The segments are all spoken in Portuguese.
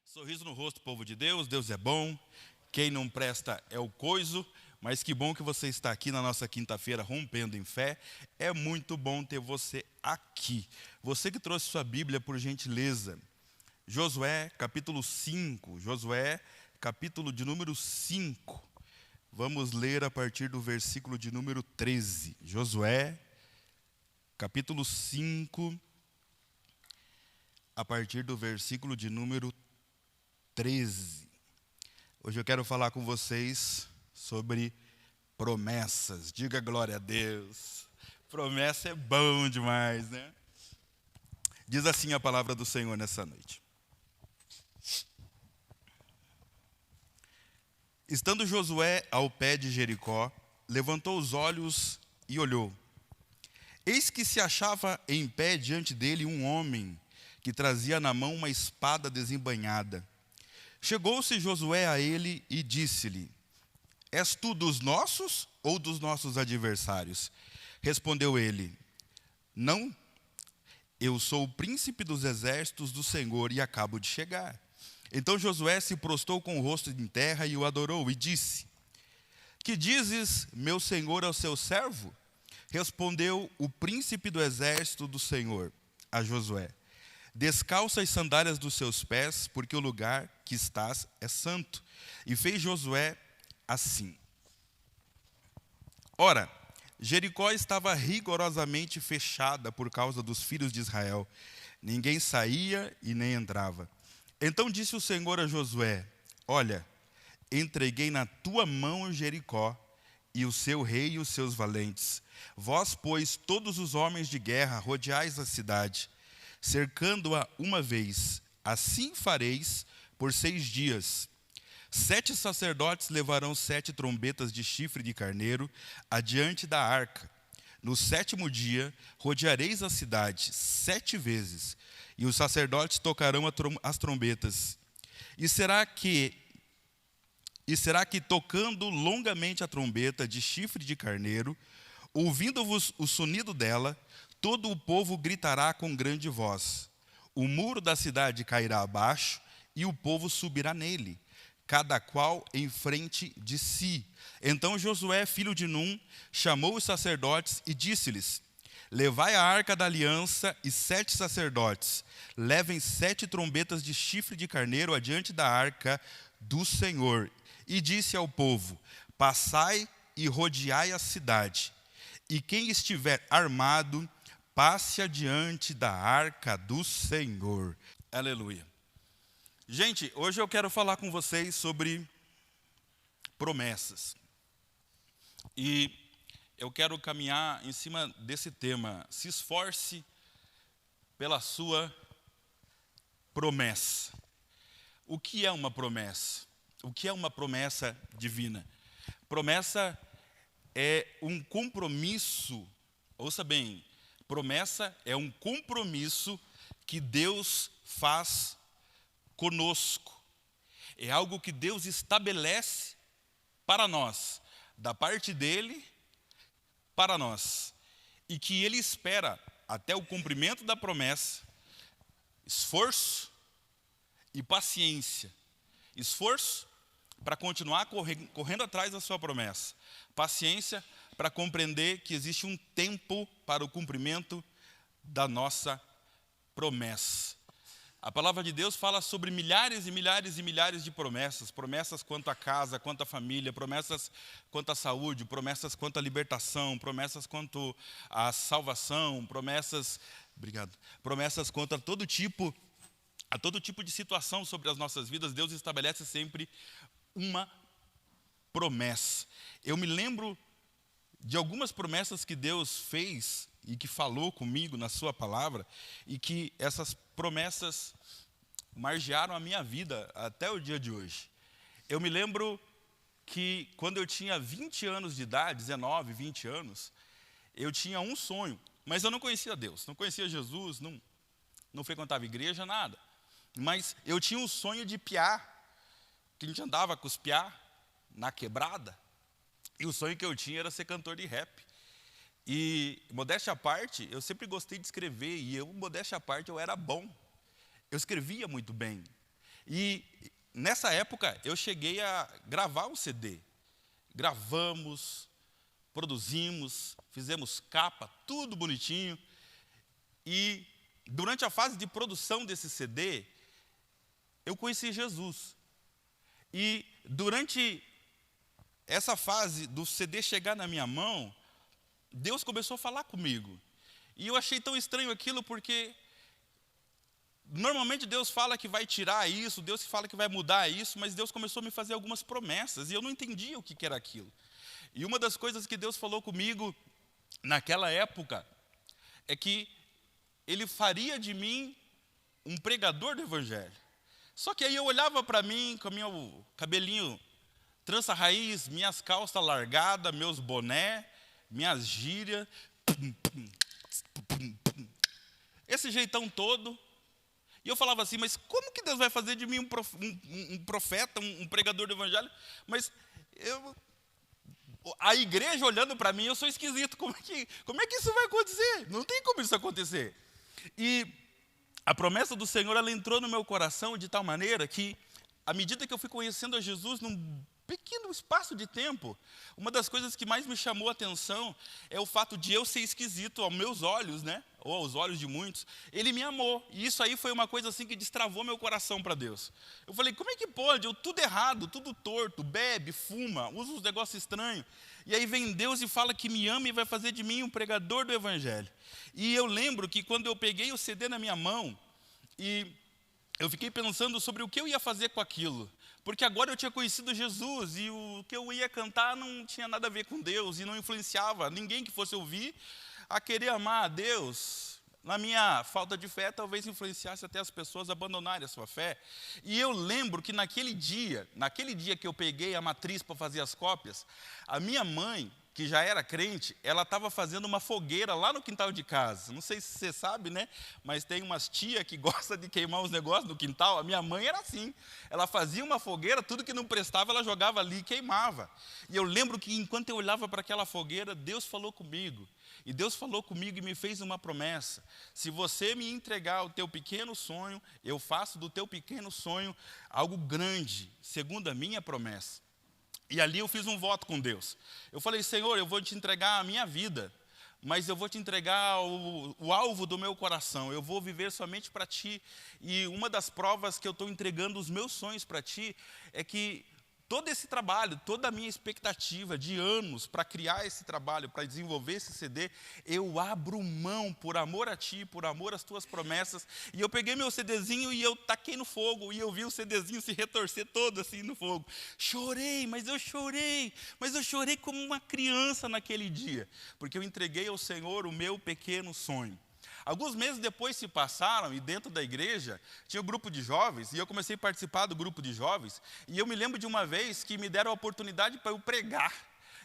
Sorriso no rosto, povo de Deus, Deus é bom, quem não presta é o coiso, mas que bom que você está aqui na nossa quinta-feira rompendo em fé, é muito bom ter você aqui. Você que trouxe sua Bíblia, por gentileza, Josué capítulo 5, Josué capítulo de número 5, vamos ler a partir do versículo de número 13, Josué capítulo 5, a partir do versículo de número 13. Hoje eu quero falar com vocês sobre promessas. Diga glória a Deus. Promessa é bom demais, né? Diz assim a palavra do Senhor nessa noite. Estando Josué ao pé de Jericó, levantou os olhos e olhou. Eis que se achava em pé diante dele um homem que trazia na mão uma espada desembainhada. Chegou-se Josué a ele e disse-lhe: És tu dos nossos ou dos nossos adversários? Respondeu ele: Não, eu sou o príncipe dos exércitos do Senhor e acabo de chegar. Então Josué se prostrou com o rosto em terra e o adorou e disse: Que dizes, meu senhor, ao seu servo? Respondeu o príncipe do exército do Senhor a Josué: Descalça as sandálias dos seus pés, porque o lugar que estás é santo. E fez Josué assim. Ora, Jericó estava rigorosamente fechada por causa dos filhos de Israel. Ninguém saía e nem entrava. Então disse o Senhor a Josué: Olha, entreguei na tua mão Jericó, e o seu rei e os seus valentes. Vós, pois, todos os homens de guerra, rodeais a cidade, cercando-a uma vez. Assim fareis por 6 dias. 7 sacerdotes levarão 7 trombetas de chifre de carneiro adiante da arca. No 7º dia, rodeareis a cidade 7 vezes, e os sacerdotes tocarão as trombetas. E será que, tocando longamente a trombeta de chifre de carneiro, ouvindo-vos o sonido dela, todo o povo gritará com grande voz. O muro da cidade cairá abaixo e o povo subirá nele, cada qual em frente de si. Então Josué, filho de Num, chamou os sacerdotes e disse-lhes: Levai a arca da aliança e 7 sacerdotes. Levem 7 trombetas de chifre de carneiro adiante da arca do Senhor. E disse ao povo: Passai e rodeai a cidade. E quem estiver armado, passe adiante da arca do Senhor. Aleluia. Gente, hoje eu quero falar com vocês sobre promessas. E eu quero caminhar em cima desse tema. Se esforce pela sua promessa. O que é uma promessa? O que é uma promessa divina? Promessa é um compromisso, ouça bem, promessa é um compromisso que Deus faz conosco. É algo que Deus estabelece para nós, da parte dele para nós. E que ele espera até o cumprimento da promessa, esforço e paciência. Esforço para continuar correndo atrás da sua promessa. Paciência para compreender que existe um tempo para o cumprimento da nossa promessa. A palavra de Deus fala sobre milhares e milhares e milhares de promessas. Promessas quanto à casa, quanto à família, promessas quanto à saúde, promessas quanto à libertação, promessas quanto à salvação, promessas quanto a todo tipo de situação sobre as nossas vidas. Deus estabelece sempre uma promessa. Eu me lembro de algumas promessas que Deus fez e que falou comigo na sua palavra, e que essas promessas margearam a minha vida até o dia de hoje. Eu me lembro que quando eu tinha 20 anos de idade, 19, 20 anos, eu tinha um sonho, mas eu não conhecia Deus, não conhecia Jesus, não frequentava igreja, nada. Mas eu tinha um sonho de piar, que a gente andava com os piá na quebrada, E o sonho que eu tinha era ser cantor de rap. E, modéstia à parte, eu sempre gostei de escrever, e modéstia à parte, eu era bom. Eu escrevia muito bem. E, nessa época, eu cheguei a gravar um CD. Gravamos, produzimos, fizemos capa, tudo bonitinho. E, durante a fase de produção desse CD, eu conheci Jesus. E, durante essa fase do CD chegar na minha mão, Deus começou a falar comigo. E eu achei tão estranho aquilo porque normalmente Deus fala que vai tirar isso, Deus fala que vai mudar isso, mas Deus começou a me fazer algumas promessas e eu não entendia o que era aquilo. E uma das coisas que Deus falou comigo naquela época é que Ele faria de mim um pregador do Evangelho. Só que aí eu olhava para mim com o meu cabelinho trança raiz, minhas calças largadas, meus boné, minhas gírias, esse jeitão todo. E eu falava assim, mas como que Deus vai fazer de mim um profeta, um pregador do Evangelho? Mas a igreja olhando para mim, eu sou esquisito. Como é que isso vai acontecer? Não tem como isso acontecer. E a promessa do Senhor, ela entrou no meu coração de tal maneira que, à medida que eu fui conhecendo a Jesus num pequeno espaço de tempo, uma das coisas que mais me chamou a atenção é o fato de eu ser esquisito aos meus olhos, né? Ou aos olhos de muitos. Ele me amou. E isso aí foi uma coisa assim que destravou meu coração para Deus. Eu falei, como é que pode? Eu tudo errado, tudo torto, bebe, fuma, usa uns negócios estranhos. E aí vem Deus e fala que me ama e vai fazer de mim um pregador do Evangelho. E eu lembro que quando eu peguei o CD na minha mão, e eu fiquei pensando sobre o que eu ia fazer com aquilo. Porque agora eu tinha conhecido Jesus e o que eu ia cantar não tinha nada a ver com Deus e não influenciava ninguém que fosse ouvir a querer amar a Deus. Na minha falta de fé, talvez influenciasse até as pessoas a abandonarem a sua fé. E eu lembro que naquele dia que eu peguei a matriz para fazer as cópias, a minha mãe, que já era crente, ela estava fazendo uma fogueira lá no quintal de casa. Não sei se você sabe, né? Mas tem umas tia que gosta de queimar os negócios no quintal. A minha mãe era assim. Ela fazia uma fogueira, tudo que não prestava, ela jogava ali e queimava. E eu lembro que enquanto eu olhava para aquela fogueira, Deus falou comigo. E Deus falou comigo e me fez uma promessa. Se você me entregar o teu pequeno sonho, eu faço do teu pequeno sonho algo grande, segundo a minha promessa. E ali eu fiz um voto com Deus. Eu falei, Senhor, eu vou te entregar a minha vida, mas eu vou te entregar o alvo do meu coração. Eu vou viver somente para Ti. E uma das provas que eu estou entregando os meus sonhos para Ti é que todo esse trabalho, toda a minha expectativa de anos para criar esse trabalho, para desenvolver esse CD, eu abro mão por amor a Ti, por amor às Tuas promessas. E eu peguei meu CDzinho e eu taquei no fogo, e eu vi o CDzinho se retorcer todo assim no fogo. Chorei, mas eu chorei como uma criança naquele dia, porque eu entreguei ao Senhor o meu pequeno sonho. Alguns meses depois se passaram e dentro da igreja tinha um grupo de jovens e eu comecei a participar do grupo de jovens e eu me lembro de uma vez que me deram a oportunidade para eu pregar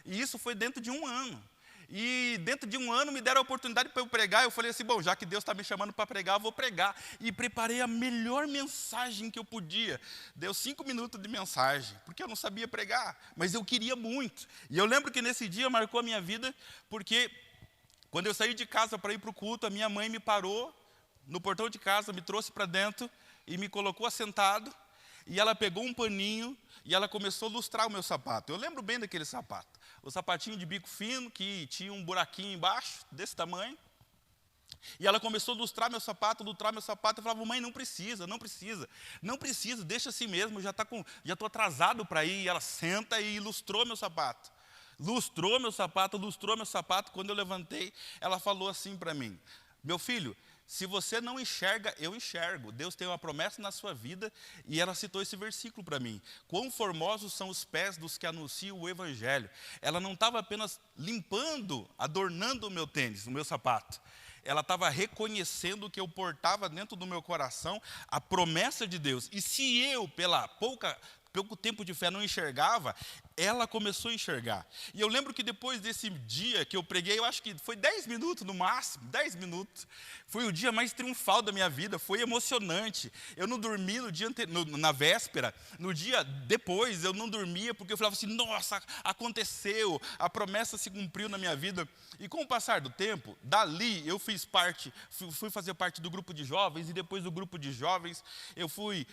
e isso foi dentro de um ano. E dentro de um ano me deram a oportunidade para eu pregar. Eu falei assim, bom, já que Deus está me chamando para pregar, eu vou pregar. E preparei a melhor mensagem que eu podia. Deu 5 minutos de mensagem, porque eu não sabia pregar, mas eu queria muito. E eu lembro que nesse dia marcou a minha vida, porque quando eu saí de casa para ir para o culto, a minha mãe me parou no portão de casa, me trouxe para dentro e me colocou assentado. E ela pegou um paninho e ela começou a lustrar o meu sapato. Eu lembro bem daquele sapato. O sapatinho de bico fino, que tinha um buraquinho embaixo, desse tamanho. E ela começou a lustrar meu sapato. Eu falava, mãe, não precisa, deixa assim mesmo, já estou atrasado para ir. E ela senta e lustrou meu sapato. Lustrou meu sapato. Quando eu levantei, ela falou assim para mim, meu filho, se você não enxerga, eu enxergo. Deus tem uma promessa na sua vida. E ela citou esse versículo para mim. Quão formosos são os pés dos que anunciam o Evangelho. Ela não estava apenas limpando, adornando o meu tênis, o meu sapato. Ela estava reconhecendo que eu portava dentro do meu coração a promessa de Deus. E se eu, pelo pouco tempo de fé, não enxergava, ela começou a enxergar. E eu lembro que depois desse dia que eu preguei, eu acho que foi 10 minutos no máximo, 10 minutos. Foi o dia mais triunfal da minha vida, foi emocionante. Eu não dormi no dia na véspera, no dia depois eu não dormia, porque eu falava assim, nossa, aconteceu, a promessa se cumpriu na minha vida. E com o passar do tempo, dali eu fui fazer parte do grupo de jovens, e depois do grupo de jovens eu fui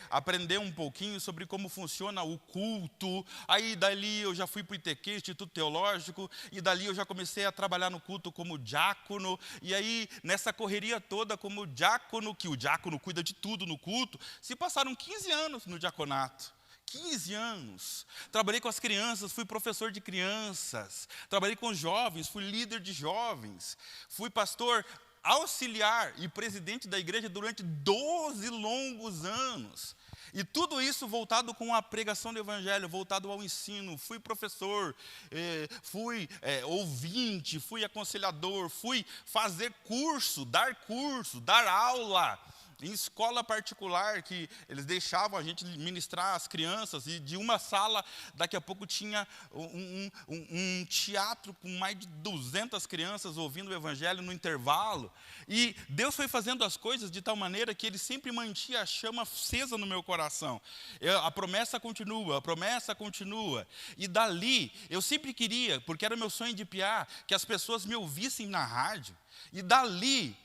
aprender um pouquinho sobre como funciona o culto. Aí dali eu já fui para o ITQ, Instituto Teológico, e dali eu já comecei a trabalhar no culto como diácono. E aí nessa correria toda como diácono, que o diácono cuida de tudo no culto, se passaram 15 anos no diaconato. 15 anos. Trabalhei com as crianças, fui professor de crianças. Trabalhei com jovens, fui líder de jovens. Fui pastor auxiliar e presidente da igreja durante 12 longos anos. E tudo isso voltado com a pregação do evangelho, voltado ao ensino. Fui professor, fui ouvinte, fui aconselhador, fui fazer curso, dar aula em escola particular, que eles deixavam a gente ministrar as crianças, e de uma sala, daqui a pouco tinha um teatro com mais de 200 crianças ouvindo o evangelho no intervalo. E Deus foi fazendo as coisas de tal maneira que Ele sempre mantinha a chama acesa no meu coração. A promessa continua, a promessa continua. E dali, eu sempre queria, porque era meu sonho de piar, que as pessoas me ouvissem na rádio. E dali,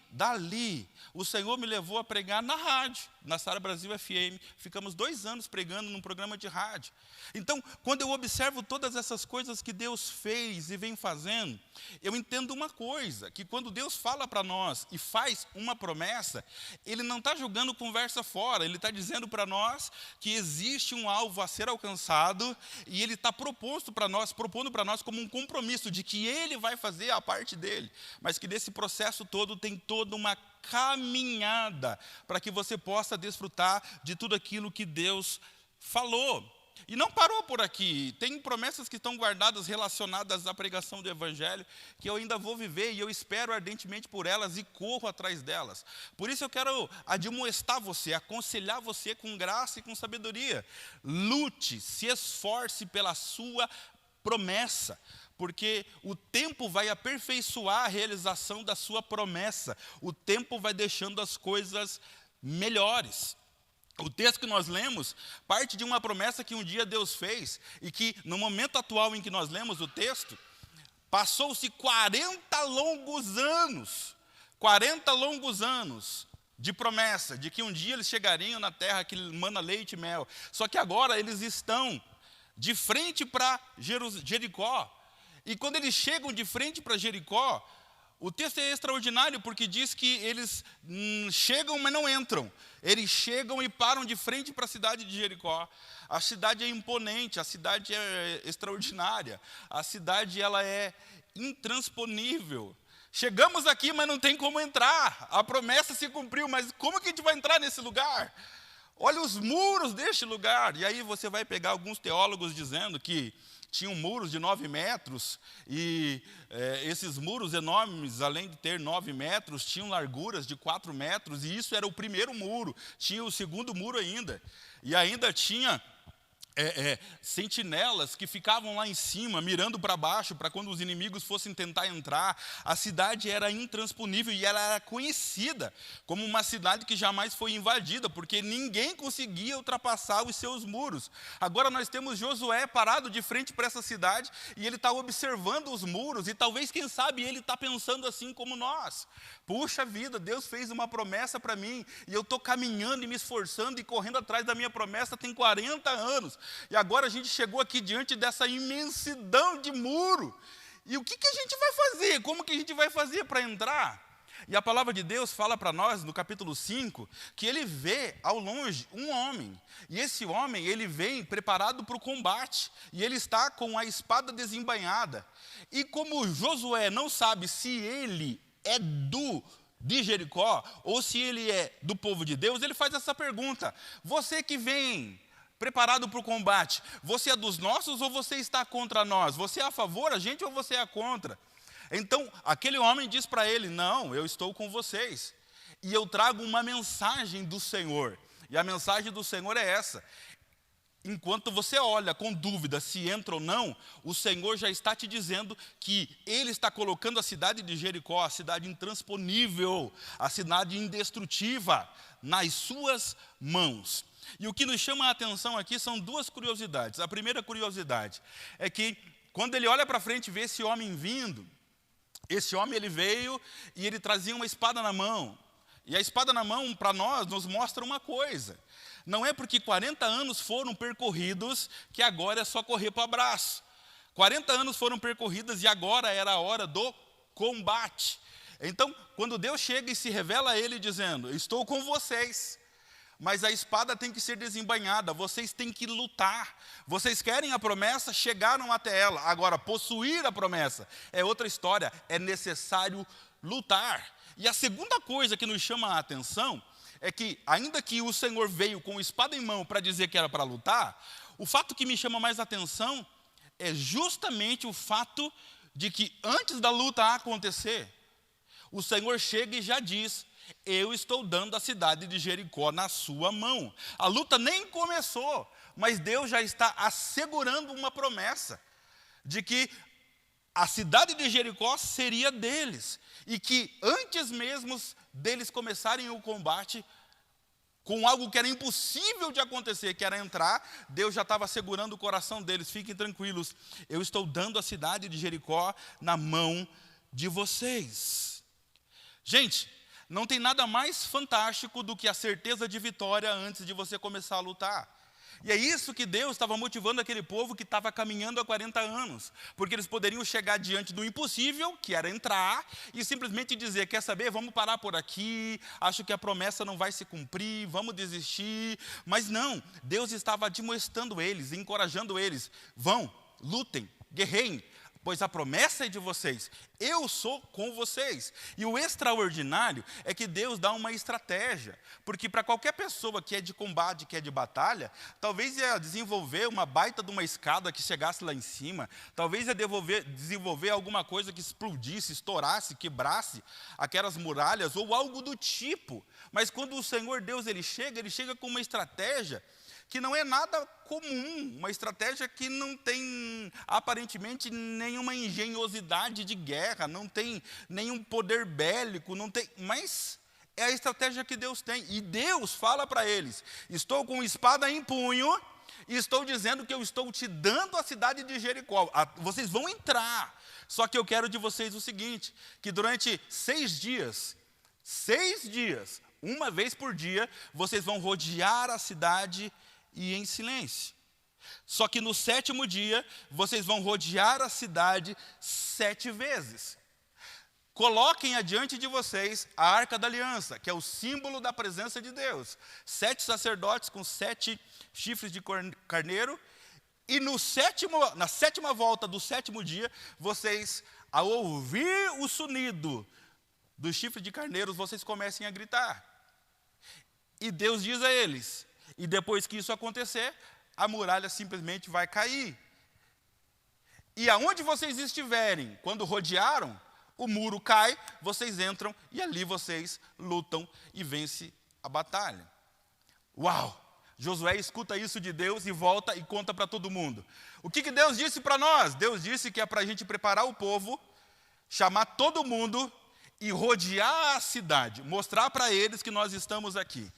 o Senhor me levou a pregar na rádio, na Sara Brasil FM. Ficamos 2 anos pregando num programa de rádio. Então, quando eu observo todas essas coisas que Deus fez e vem fazendo, eu entendo uma coisa, que quando Deus fala para nós e faz uma promessa, Ele não está jogando conversa fora, Ele está dizendo para nós que existe um alvo a ser alcançado, e Ele está propondo para nós como um compromisso de que Ele vai fazer a parte dele, mas que nesse processo todo tem toda uma caminhada para que você possa desfrutar de tudo aquilo que Deus falou. E não parou por aqui, tem promessas que estão guardadas relacionadas à pregação do evangelho, que eu ainda vou viver, e eu espero ardentemente por elas e corro atrás delas. Por isso eu quero admoestar você, aconselhar você com graça e com sabedoria. Lute, se esforce pela sua promessa, porque o tempo vai aperfeiçoar a realização da sua promessa, o tempo vai deixando as coisas melhores. O texto que nós lemos parte de uma promessa que um dia Deus fez, e que no momento atual em que nós lemos o texto, passou-se 40 longos anos de promessa, de que um dia eles chegariam na terra que mana leite e mel. Só que agora eles estão de frente para Jericó. E quando eles chegam de frente para Jericó, o texto é extraordinário, porque diz que eles chegam, mas não entram. Eles chegam e param de frente para a cidade de Jericó. A cidade é imponente, a cidade é extraordinária, a cidade ela é intransponível. Chegamos aqui, mas não tem como entrar. A promessa se cumpriu, mas como que a gente vai entrar nesse lugar? Olha os muros deste lugar. E aí você vai pegar alguns teólogos dizendo que tinham muros de 9 metros, e esses muros enormes, além de ter 9 metros, tinham larguras de 4 metros, e isso era o primeiro muro. Tinha o segundo muro ainda, e ainda tinha sentinelas que ficavam lá em cima, mirando para baixo, para quando os inimigos fossem tentar entrar. A cidade era intransponível, e ela era conhecida como uma cidade que jamais foi invadida, porque ninguém conseguia ultrapassar os seus muros. Agora nós temos Josué parado de frente para essa cidade, e ele está observando os muros, e talvez, quem sabe, ele está pensando assim como nós. Puxa vida, Deus fez uma promessa para mim, e eu estou caminhando e me esforçando e correndo atrás da minha promessa tem 40 anos. E agora a gente chegou aqui diante dessa imensidão de muro. E o que a gente vai fazer? Como que a gente vai fazer para entrar? E a palavra de Deus fala para nós, no capítulo 5, que ele vê ao longe um homem. E esse homem, ele vem preparado para o combate. E ele está com a espada desembainhada. E como Josué não sabe se ele é de Jericó ou se ele é do povo de Deus, ele faz essa pergunta: você que vem preparado para o combate, você é dos nossos ou você está contra nós? Você é a favor da gente ou você é contra? Então, aquele homem diz para ele: não, eu estou com vocês, e eu trago uma mensagem do Senhor. E a mensagem do Senhor é essa: enquanto você olha com dúvida se entra ou não, o Senhor já está te dizendo que Ele está colocando a cidade de Jericó, a cidade intransponível, a cidade indestrutível, nas suas mãos. E o que nos chama a atenção aqui são duas curiosidades. A primeira curiosidade é que quando ele olha para frente e vê esse homem vindo, esse homem ele veio e ele trazia uma espada na mão. E a espada na mão, para nós, nos mostra uma coisa. Não é porque 40 anos foram percorridos que agora é só correr para o abraço. 40 anos foram percorridos e agora era a hora do combate. Então, quando Deus chega e se revela a ele dizendo, estou com vocês, mas a espada tem que ser desembainhada, vocês têm que lutar. Vocês querem a promessa, chegaram até ela. Agora, possuir a promessa é outra história, é necessário lutar. E a segunda coisa que nos chama a atenção é que, ainda que o Senhor veio com espada em mão para dizer que era para lutar, o fato que me chama mais atenção é justamente o fato de que antes da luta acontecer, o Senhor chega e já diz, eu estou dando a cidade de Jericó na sua mão. A luta nem começou, mas Deus já está assegurando uma promessa de que a cidade de Jericó seria deles. E que antes mesmo deles começarem o combate, com algo que era impossível de acontecer, que era entrar, Deus já estava segurando o coração deles. Fiquem tranquilos, eu estou dando a cidade de Jericó na mão de vocês. Gente, não tem nada mais fantástico do que a certeza de vitória antes de você começar a lutar. E é isso que Deus estava motivando aquele povo que estava caminhando há 40 anos. Porque eles poderiam chegar diante do impossível, que era entrar, e simplesmente dizer, quer saber, vamos parar por aqui, acho que a promessa não vai se cumprir, vamos desistir. Mas não, Deus estava admoestando eles, encorajando eles, vão, lutem, guerreiem, pois a promessa é de vocês, eu sou com vocês. E o extraordinário é que Deus dá uma estratégia, porque para qualquer pessoa que é de combate, que é de batalha, talvez ia desenvolver uma baita de uma escada que chegasse lá em cima, talvez ia desenvolver alguma coisa que explodisse, estourasse, quebrasse aquelas muralhas, ou algo do tipo. Mas quando o Senhor Deus ele chega com uma estratégia que não é nada comum, uma estratégia que não tem aparentemente nenhuma engenhosidade de guerra, não tem nenhum poder bélico, não tem, mas é a estratégia que Deus tem. E Deus fala para eles, estou com espada em punho, e estou dizendo que eu estou te dando a cidade de Jericó, vocês vão entrar, só que eu quero de vocês o seguinte, que durante 6 dias, uma vez por dia, vocês vão rodear a cidade e em silêncio. Só que no 7º dia, vocês vão rodear a cidade 7 vezes. Coloquem adiante de vocês a Arca da Aliança, que é o símbolo da presença de Deus. 7 sacerdotes com 7 chifres de carneiro. E na 7ª volta do 7º dia, vocês, ao ouvir o sonido dos chifres de carneiros, vocês comecem a gritar. E Deus diz a eles, e depois que isso acontecer, a muralha simplesmente vai cair. E aonde vocês estiverem, quando rodearam, o muro cai, vocês entram e ali vocês lutam e vencem a batalha. Uau! Josué escuta isso de Deus e volta e conta para todo mundo. O que Deus disse para nós? Deus disse que é para a gente preparar o povo, chamar todo mundo e rodear a cidade, mostrar para eles que nós estamos aqui.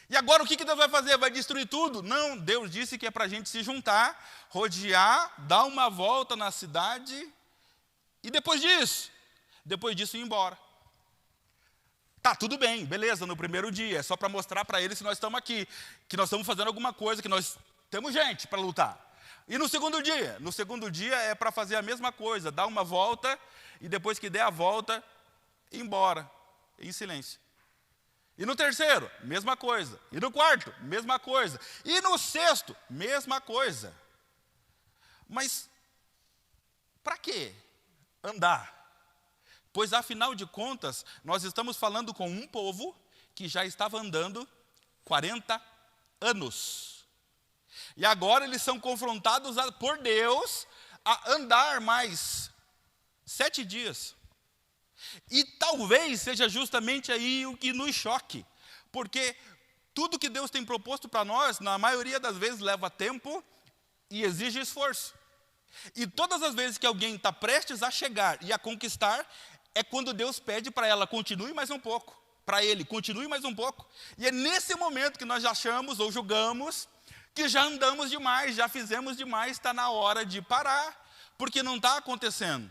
E agora o que Deus vai fazer? Vai destruir tudo? Não, Deus disse que é para a gente se juntar, rodear, dar uma volta na cidade e depois disso ir embora. Tá, tudo bem, beleza, no primeiro dia, é só para mostrar para eles que nós estamos aqui, que nós estamos fazendo alguma coisa, que nós temos gente para lutar. E no segundo dia? No segundo dia é para fazer a mesma coisa, dar uma volta e depois que der a volta, ir embora, em silêncio. E no terceiro, mesma coisa. E no quarto, mesma coisa. E no sexto, mesma coisa. Mas, para que andar? Pois, afinal de contas, nós estamos falando com um povo que já estava andando 40 anos. E agora eles são confrontados por Deus a andar mais 7 dias. E talvez seja justamente aí o que nos choque, porque Tudo que Deus tem proposto para nós, na maioria das vezes, leva tempo e exige esforço. E todas as vezes que alguém está prestes a chegar e a conquistar, é quando Deus pede para ela, continue mais um pouco. Para ele, continue mais um pouco. E é nesse momento que nós já achamos ou julgamos que já andamos demais, já fizemos demais, está na hora de parar, porque não está acontecendo.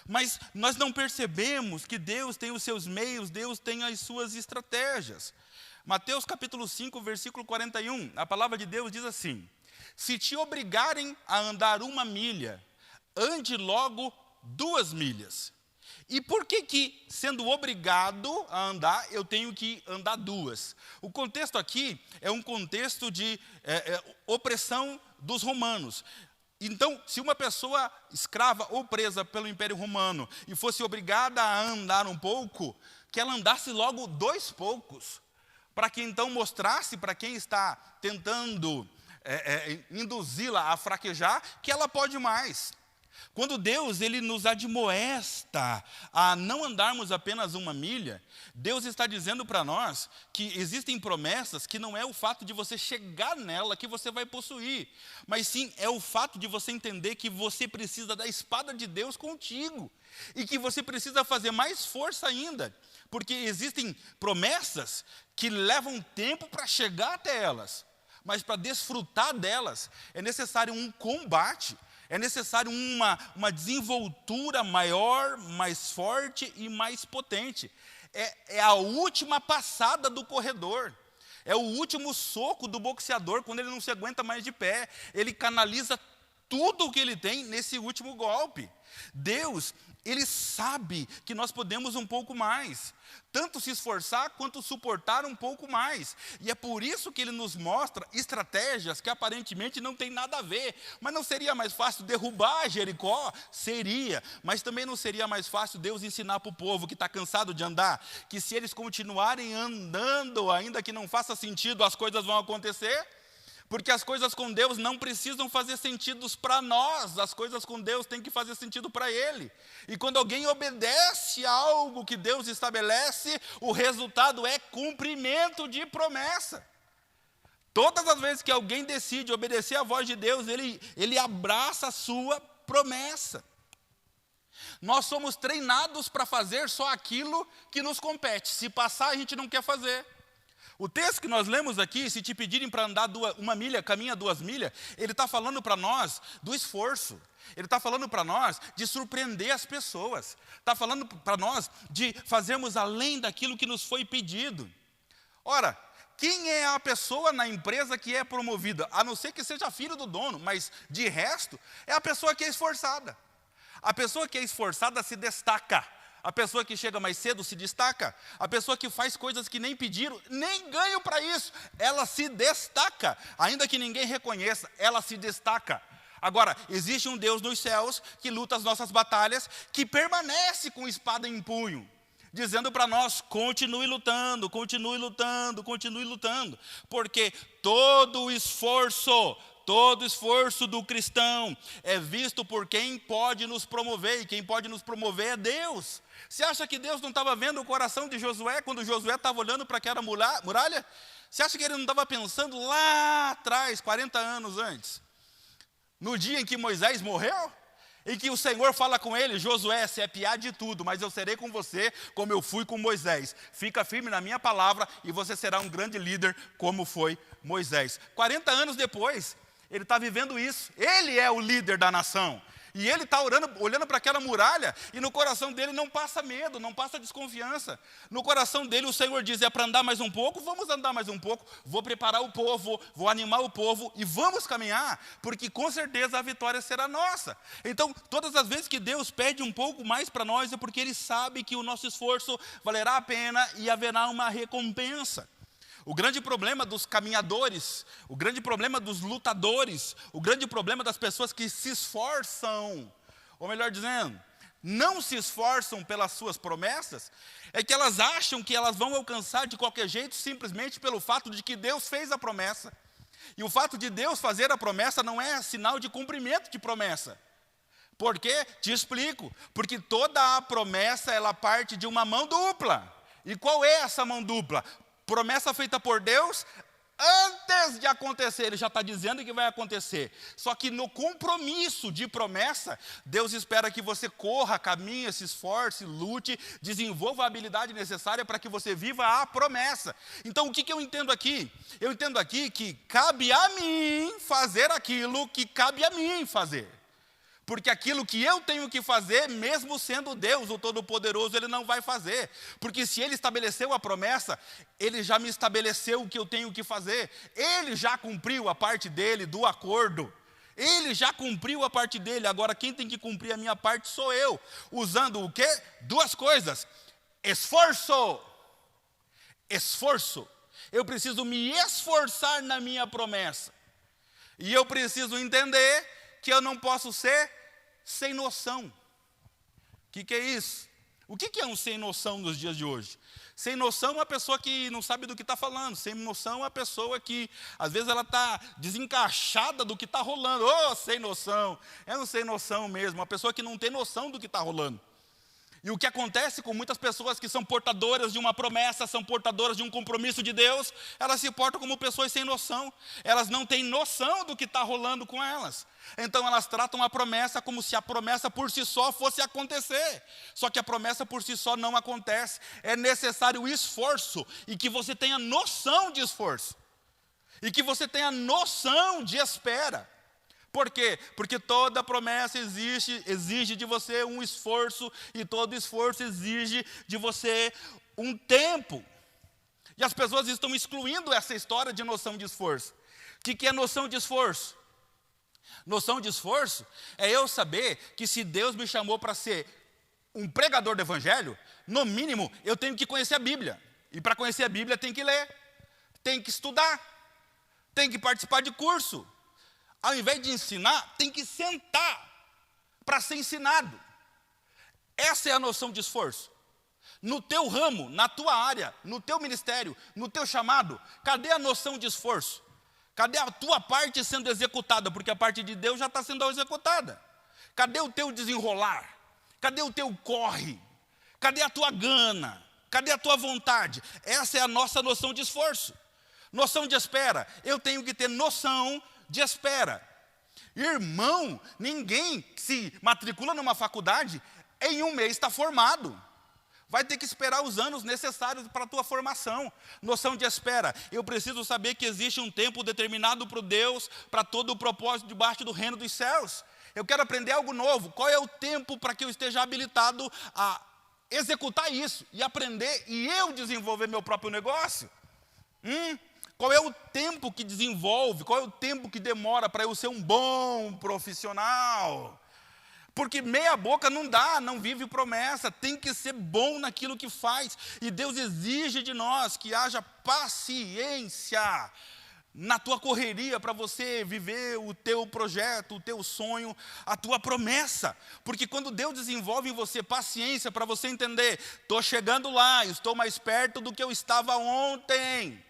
Mas nós não percebemos que Deus tem os seus meios, Deus tem as suas estratégias. Mateus capítulo 5, versículo 41, a palavra de Deus diz assim: se te obrigarem a andar 1 milha, ande logo 2 milhas. E por que, sendo obrigado a andar, eu tenho que andar 2? O contexto aqui é um contexto de opressão dos romanos. Então, se uma pessoa escrava ou presa pelo Império Romano e fosse obrigada a andar um pouco, que ela andasse logo 2 poucos, para que então mostrasse para quem está tentando induzi-la a fraquejar, que ela pode mais. Quando Deus ele nos admoesta a não andarmos apenas 1 milha, Deus está dizendo para nós que existem promessas que não é o fato de você chegar nela que você vai possuir, mas sim é o fato de você entender que você precisa da espada de Deus contigo e que você precisa fazer mais força ainda, porque existem promessas que levam tempo para chegar até elas, mas para desfrutar delas é necessário um combate. É necessário uma desenvoltura maior, mais forte e mais potente. É a última passada do corredor. É o último soco do boxeador, quando ele não se aguenta mais de pé. Ele canaliza tudo o que ele tem nesse último golpe. Deus, ele sabe que nós podemos um pouco mais. Tanto se esforçar, quanto suportar um pouco mais. E é por isso que ele nos mostra estratégias que aparentemente não tem nada a ver. Mas não seria mais fácil derrubar Jericó? Seria. Mas também não seria mais fácil Deus ensinar para o povo que está cansado de andar, que se eles continuarem andando, ainda que não faça sentido, as coisas vão acontecer? Porque as coisas com Deus não precisam fazer sentido para nós, as coisas com Deus têm que fazer sentido para Ele. E quando alguém obedece a algo que Deus estabelece, o resultado é cumprimento de promessa. Todas as vezes que alguém decide obedecer à voz de Deus, ele abraça a sua promessa. Nós somos treinados para fazer só aquilo que nos compete. Se passar, a gente não quer fazer. O texto que nós lemos aqui, se te pedirem para andar 1 milha, caminha 2 milhas, ele está falando para nós do esforço. Ele está falando para nós de surpreender as pessoas. Está falando para nós de fazermos além daquilo que nos foi pedido. Ora, quem é a pessoa na empresa que é promovida? A não ser que seja filho do dono, mas de resto, é a pessoa que é esforçada. A pessoa que é esforçada se destaca. A pessoa que chega mais cedo se destaca. A pessoa que faz coisas que nem pediram, nem ganham para isso, ela se destaca. Ainda que ninguém reconheça, ela se destaca. Agora, existe um Deus nos céus que luta as nossas batalhas, que permanece com espada em punho, dizendo para nós, continue lutando, continue lutando, continue lutando. Porque todo esforço do cristão é visto por quem pode nos promover, e quem pode nos promover é Deus. Você acha que Deus não estava vendo o coração de Josué, quando Josué estava olhando para aquela muralha? Você acha que ele não estava pensando lá atrás, 40 anos antes, no dia em que Moisés morreu? Em que o Senhor fala com ele, Josué, você é piar de tudo, mas eu serei com você como eu fui com Moisés. Fica firme na minha palavra e você será um grande líder como foi Moisés. 40 anos depois, ele está vivendo isso. Ele é o líder da nação. E ele está olhando para aquela muralha e no coração dele não passa medo, não passa desconfiança. No coração dele o Senhor diz, é para andar mais um pouco? Vamos andar mais um pouco. Vou preparar o povo, vou animar o povo e vamos caminhar, porque com certeza a vitória será nossa. Então, todas as vezes que Deus pede um pouco mais para nós, é porque Ele sabe que o nosso esforço valerá a pena e haverá uma recompensa. O grande problema dos caminhadores, o grande problema dos lutadores, o grande problema das pessoas que se esforçam, ou melhor dizendo, não se esforçam pelas suas promessas, é que elas acham que elas vão alcançar de qualquer jeito, simplesmente pelo fato de que Deus fez a promessa. E o fato de Deus fazer a promessa não é sinal de cumprimento de promessa. Por quê? Te explico. Porque toda a promessa, ela parte de uma mão dupla. E qual é essa mão dupla? Promessa feita por Deus, antes de acontecer, Ele já está dizendo que vai acontecer. Só que no compromisso de promessa, Deus espera que você corra, caminhe, se esforce, lute, desenvolva a habilidade necessária para que você viva a promessa. Então, o que eu entendo aqui? Eu entendo aqui que cabe a mim fazer aquilo que cabe a mim fazer. Porque aquilo que eu tenho que fazer, mesmo sendo Deus, o Todo-Poderoso, Ele não vai fazer. Porque se Ele estabeleceu a promessa, Ele já me estabeleceu o que eu tenho que fazer. Ele já cumpriu a parte dele do acordo. Ele já cumpriu a parte dele. Agora quem tem que cumprir a minha parte sou eu. Usando o quê? Duas coisas. Esforço. Esforço. Eu preciso me esforçar na minha promessa. E eu preciso entender que eu não posso ser sem noção. O que é isso? O que é um sem noção nos dias de hoje? Sem noção é uma pessoa que não sabe do que está falando. Sem noção é uma pessoa que, às vezes, ela está desencaixada do que está rolando. Oh, sem noção. É um sem noção mesmo. Uma pessoa que não tem noção do que está rolando. E o que acontece com muitas pessoas que são portadoras de uma promessa, são portadoras de um compromisso de Deus, elas se portam como pessoas sem noção. Elas não têm noção do que está rolando com elas. Então elas tratam a promessa como se a promessa por si só fosse acontecer. Só que a promessa por si só não acontece. É necessário esforço e que você tenha noção de esforço. E que você tenha noção de espera. Por quê? Porque toda promessa exige de você um esforço, e todo esforço exige de você um tempo. E as pessoas estão excluindo essa história de noção de esforço. O que é noção de esforço? Noção de esforço é eu saber que se Deus me chamou para ser um pregador do Evangelho, no mínimo eu tenho que conhecer a Bíblia. E para conhecer a Bíblia tem que ler, tem que estudar, tem que participar de curso. Ao invés de ensinar, tem que sentar para ser ensinado. Essa é a noção de esforço. No teu ramo, na tua área, no teu ministério, no teu chamado, cadê a noção de esforço? Cadê a tua parte sendo executada? Porque a parte de Deus já está sendo executada. Cadê o teu desenrolar? Cadê o teu corre? Cadê a tua gana? Cadê a tua vontade? Essa é a nossa noção de esforço. Noção de espera. Eu tenho que ter noção de espera. Irmão, ninguém se matricula numa faculdade, em um mês está formado. Vai ter que esperar os anos necessários para a tua formação. Noção de espera. Eu preciso saber que existe um tempo determinado para Deus, para todo o propósito debaixo do reino dos céus. Eu quero aprender algo novo. Qual é o tempo para que eu esteja habilitado a executar isso e aprender e eu desenvolver meu próprio negócio? Qual é o tempo que desenvolve? Qual é o tempo que demora para eu ser um bom profissional? Porque meia boca não dá, não vive promessa. Tem que ser bom naquilo que faz. E Deus exige de nós que haja paciência na tua correria para você viver o teu projeto, o teu sonho, a tua promessa. Porque quando Deus desenvolve em você paciência para você entender, estou chegando lá, estou mais perto do que eu estava ontem.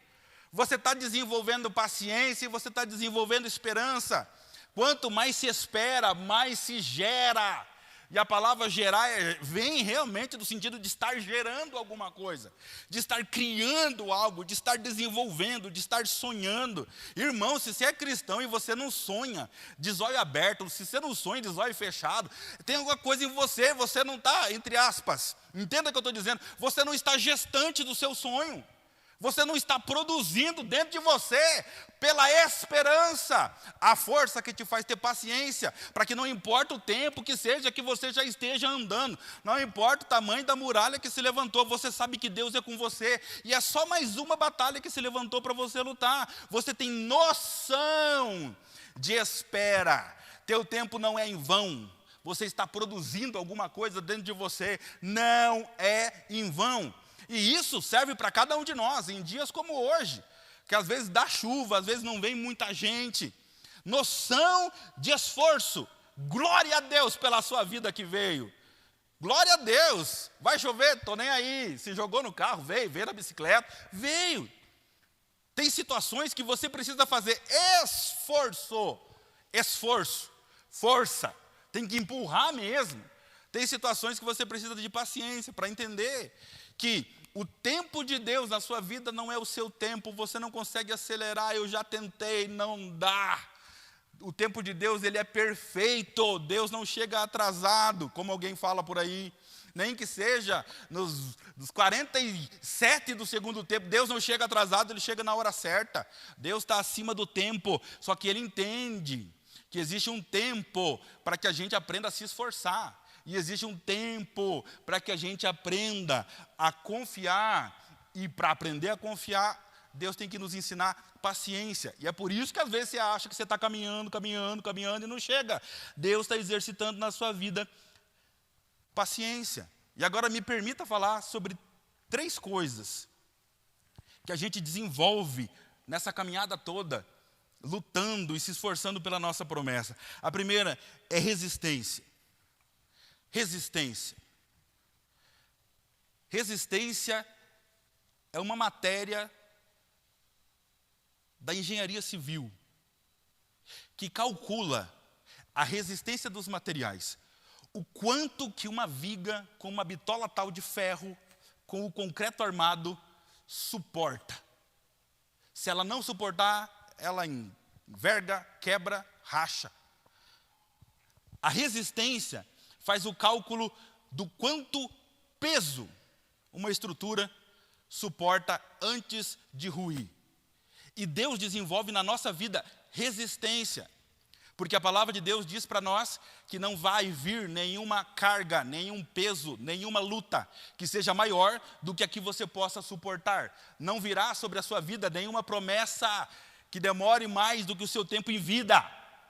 Você está desenvolvendo paciência e você está desenvolvendo esperança. Quanto mais se espera, mais se gera. E a palavra gerar vem realmente do sentido de estar gerando alguma coisa, de estar criando algo, de estar desenvolvendo, de estar sonhando. Irmão, se você é cristão e você não sonha de zóio aberto, se você não sonha de zóio fechado, tem alguma coisa em você, você não está, entre aspas, entenda o que eu estou dizendo, você não está gestante do seu sonho. Você não está produzindo dentro de você, pela esperança, a força que te faz ter paciência, para que não importa o tempo que seja que você já esteja andando, não importa o tamanho da muralha que se levantou, você sabe que Deus é com você, e é só mais uma batalha que se levantou para você lutar. Você tem noção de espera, teu tempo não é em vão, você está produzindo alguma coisa dentro de você, não é em vão. E isso serve para cada um de nós, em dias como hoje, que às vezes dá chuva, às vezes não vem muita gente. Noção de esforço. Glória a Deus pela sua vida que veio. Glória a Deus. Vai chover? Estou nem aí. Se jogou no carro, veio na bicicleta, veio. Tem situações que você precisa fazer esforço, força. Tem que empurrar mesmo. Tem situações que você precisa de paciência para entender que o tempo de Deus na sua vida não é o seu tempo, você não consegue acelerar, eu já tentei, não dá. O tempo de Deus, ele é perfeito, Deus não chega atrasado, como alguém fala por aí. Nem que seja nos 47 do segundo tempo, Deus não chega atrasado, Ele chega na hora certa. Deus está acima do tempo, só que Ele entende que existe um tempo para que a gente aprenda a se esforçar. E existe um tempo para que a gente aprenda a confiar. E para aprender a confiar, Deus tem que nos ensinar paciência. E é por isso que às vezes você acha que você está caminhando e não chega. Deus está exercitando na sua vida paciência. E agora me permita falar sobre 3 coisas que a gente desenvolve nessa caminhada toda, lutando e se esforçando pela nossa promessa. A primeira é resistência. Resistência. Resistência é uma matéria da engenharia civil que calcula a resistência dos materiais. O quanto que uma viga com uma bitola tal de ferro, com o concreto armado, suporta. Se ela não suportar, ela enverga, quebra, racha. A resistência faz o cálculo do quanto peso uma estrutura suporta antes de ruir. E Deus desenvolve na nossa vida resistência. Porque a palavra de Deus diz para nós que não vai vir nenhuma carga, nenhum peso, nenhuma luta que seja maior do que a que você possa suportar. Não virá sobre a sua vida nenhuma promessa que demore mais do que o seu tempo em vida.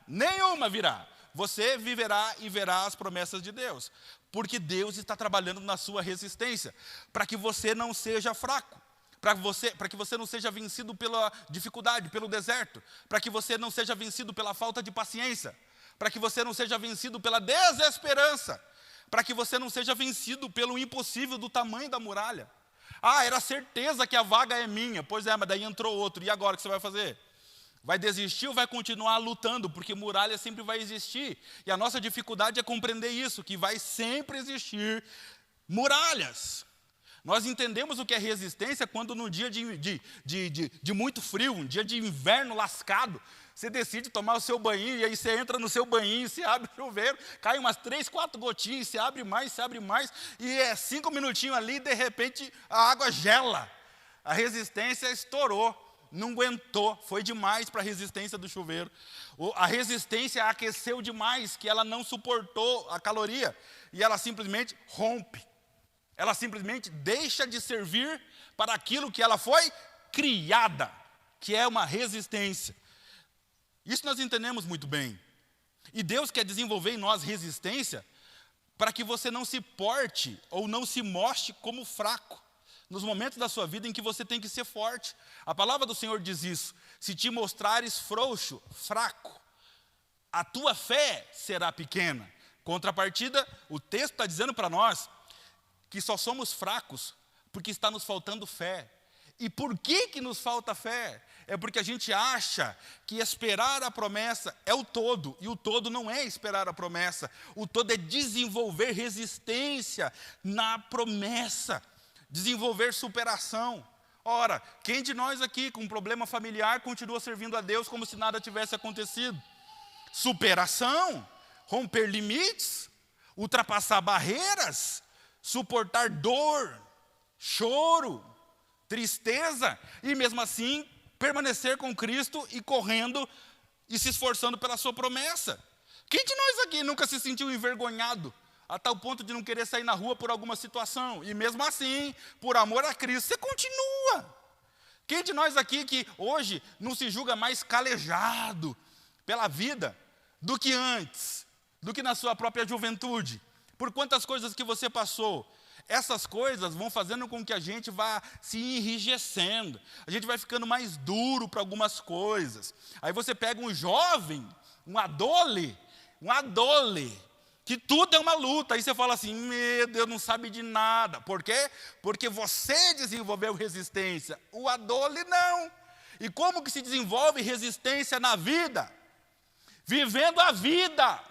Nenhuma virá. Você viverá e verá as promessas de Deus. Porque Deus está trabalhando na sua resistência, para que você não seja fraco. Para que você não seja vencido pela dificuldade, pelo deserto. Para que você não seja vencido pela falta de paciência. Para que você não seja vencido pela desesperança. Para que você não seja vencido pelo impossível do tamanho da muralha. Ah, era certeza que a vaga é minha. Pois é, mas daí entrou outro. E agora o que você vai fazer? Vai desistir ou vai continuar lutando? Porque muralha sempre vai existir. E a nossa dificuldade é compreender isso, que vai sempre existir muralhas. Nós entendemos o que é resistência quando num dia de muito frio, um dia de inverno lascado, você decide tomar o seu banho, e aí você entra no seu banho, você abre o chuveiro, cai umas 3, 4 gotinhas, você abre mais, e é 5 minutinhos ali, e de repente a água gela. A resistência estourou, não aguentou, foi demais para a resistência do chuveiro. A resistência aqueceu demais, que ela não suportou a caloria, e ela simplesmente rompe. Ela simplesmente deixa de servir para aquilo que ela foi criada, que é uma resistência. Isso nós entendemos muito bem. E Deus quer desenvolver em nós resistência para que você não se porte ou não se mostre como fraco. Nos momentos da sua vida em que você tem que ser forte. A palavra do Senhor diz isso. Se te mostrares frouxo, fraco, a tua fé será pequena. Contrapartida, o texto está dizendo para nós que só somos fracos porque está nos faltando fé. E por que nos falta fé? É porque a gente acha que esperar a promessa é o todo, e o todo não é esperar a promessa. O todo é desenvolver resistência na promessa, desenvolver superação. Ora, quem de nós aqui com um problema familiar continua servindo a Deus como se nada tivesse acontecido? Superação, romper limites, ultrapassar barreiras, suportar dor, choro, tristeza, e mesmo assim permanecer com Cristo e correndo e se esforçando pela sua promessa. Quem de nós aqui nunca se sentiu envergonhado a tal ponto de não querer sair na rua por alguma situação? E mesmo assim, por amor a Cristo, você continua. Quem de nós aqui que hoje não se julga mais calejado pela vida do que antes, do que na sua própria juventude? Por quantas coisas que você passou, essas coisas vão fazendo com que a gente vá se enrijecendo. A gente vai ficando mais duro para algumas coisas. Aí você pega um jovem, um adole, que tudo é uma luta. Aí você fala assim, meu Deus, não sabe de nada. Por quê? Porque você desenvolveu resistência. O adole não. E como que se desenvolve resistência na vida? Vivendo a vida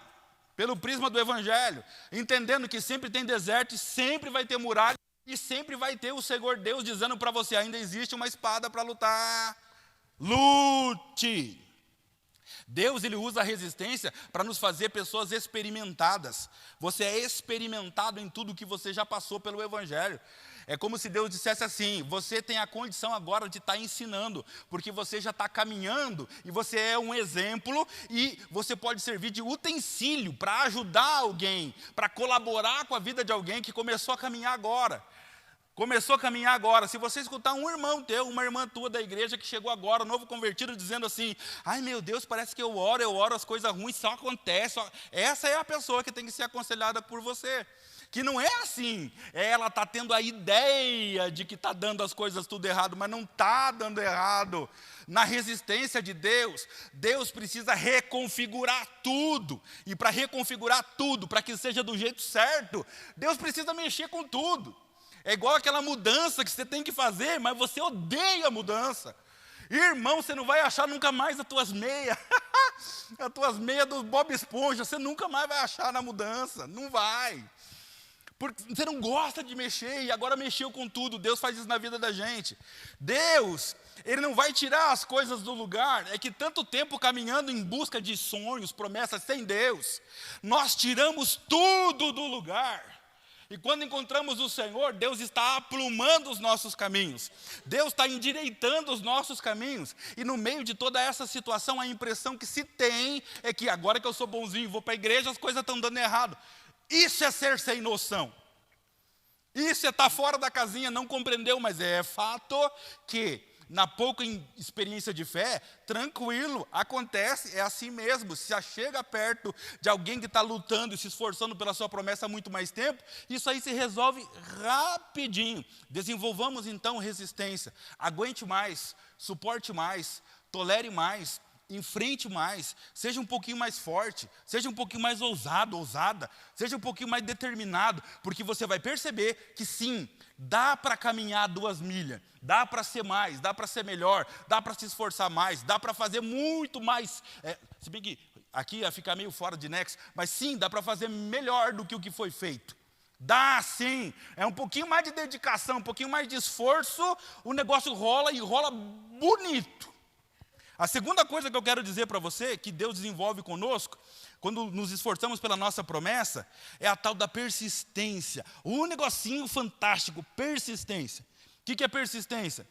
pelo prisma do Evangelho, entendendo que sempre tem deserto e sempre vai ter muralha, E sempre vai ter o Senhor Deus dizendo para você, ainda existe uma espada para lutar. Lute. Deus, ele usa a resistência para nos fazer pessoas experimentadas. Você é experimentado em tudo que você já passou pelo Evangelho. É como se Deus dissesse assim, você tem a condição agora de estar ensinando, porque você já está caminhando, e você é um exemplo, e você pode servir de utensílio para ajudar alguém, para colaborar com a vida de alguém que começou a caminhar agora. Começou a caminhar agora. Se você escutar um irmão teu, uma irmã tua da igreja que chegou agora, novo convertido, dizendo assim, ai meu Deus, parece que eu oro, as coisas ruins só acontecem. Essa é a pessoa que tem que ser aconselhada por você. Que não é assim, ela está tendo a ideia de que está dando as coisas tudo errado, mas não está dando errado. Na resistência de Deus, Deus precisa reconfigurar tudo. E para reconfigurar tudo, para que seja do jeito certo, Deus precisa mexer com tudo. É igual aquela mudança que você tem que fazer, mas você odeia a mudança. Irmão, você não vai achar nunca mais as tuas meias. As tuas meias do Bob Esponja, você nunca mais vai achar na mudança. Não vai. Porque você não gosta de mexer e agora mexeu com tudo. Deus faz isso na vida da gente. Deus, ele não vai tirar as coisas do lugar. É que tanto tempo caminhando em busca de sonhos, promessas sem Deus, nós tiramos tudo do lugar. E quando encontramos o Senhor, Deus está aprumando os nossos caminhos. Deus está endireitando os nossos caminhos. E no meio de toda essa situação, a impressão que se tem é que agora que eu sou bonzinho, vou para a igreja, as coisas estão dando errado. Isso é ser sem noção. Isso é estar fora da casinha, não compreendeu, mas é fato que na pouca experiência de fé, tranquilo, acontece, é assim mesmo. Se já chega perto de alguém que está lutando e se esforçando pela sua promessa há muito mais tempo, isso aí se resolve rapidinho. Desenvolvamos então resistência, aguente mais, suporte mais, tolere mais, enfrente mais, seja um pouquinho mais forte, seja um pouquinho mais ousado, ousada, seja um pouquinho mais determinado, porque você vai perceber que sim, dá para caminhar 2 milhas, dá para ser mais, dá para ser melhor, dá para se esforçar mais, dá para fazer muito mais, se bem que aqui ia ficar meio fora de nexo, mas sim, dá para fazer melhor do que o que foi feito. Dá sim, é um pouquinho mais de dedicação, um pouquinho mais de esforço, o negócio rola e rola bonito. A segunda coisa que eu quero dizer para você, que Deus desenvolve conosco, quando nos esforçamos pela nossa promessa, é a tal da persistência. Um negocinho fantástico, persistência. O que é persistência?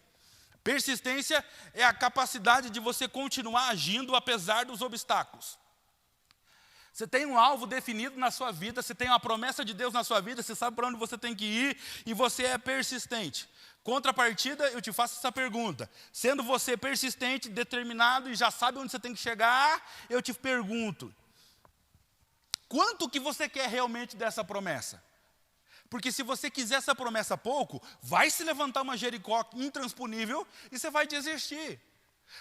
Persistência é a capacidade de você continuar agindo apesar dos obstáculos. Você tem um alvo definido na sua vida, você tem uma promessa de Deus na sua vida, você sabe para onde você tem que ir e você é persistente. Contrapartida, eu te faço essa pergunta. Sendo você persistente, determinado e já sabe onde você tem que chegar, eu te pergunto, quanto que você quer realmente dessa promessa? Porque se você quiser essa promessa pouco, vai se levantar uma Jericó intransponível e você vai desistir.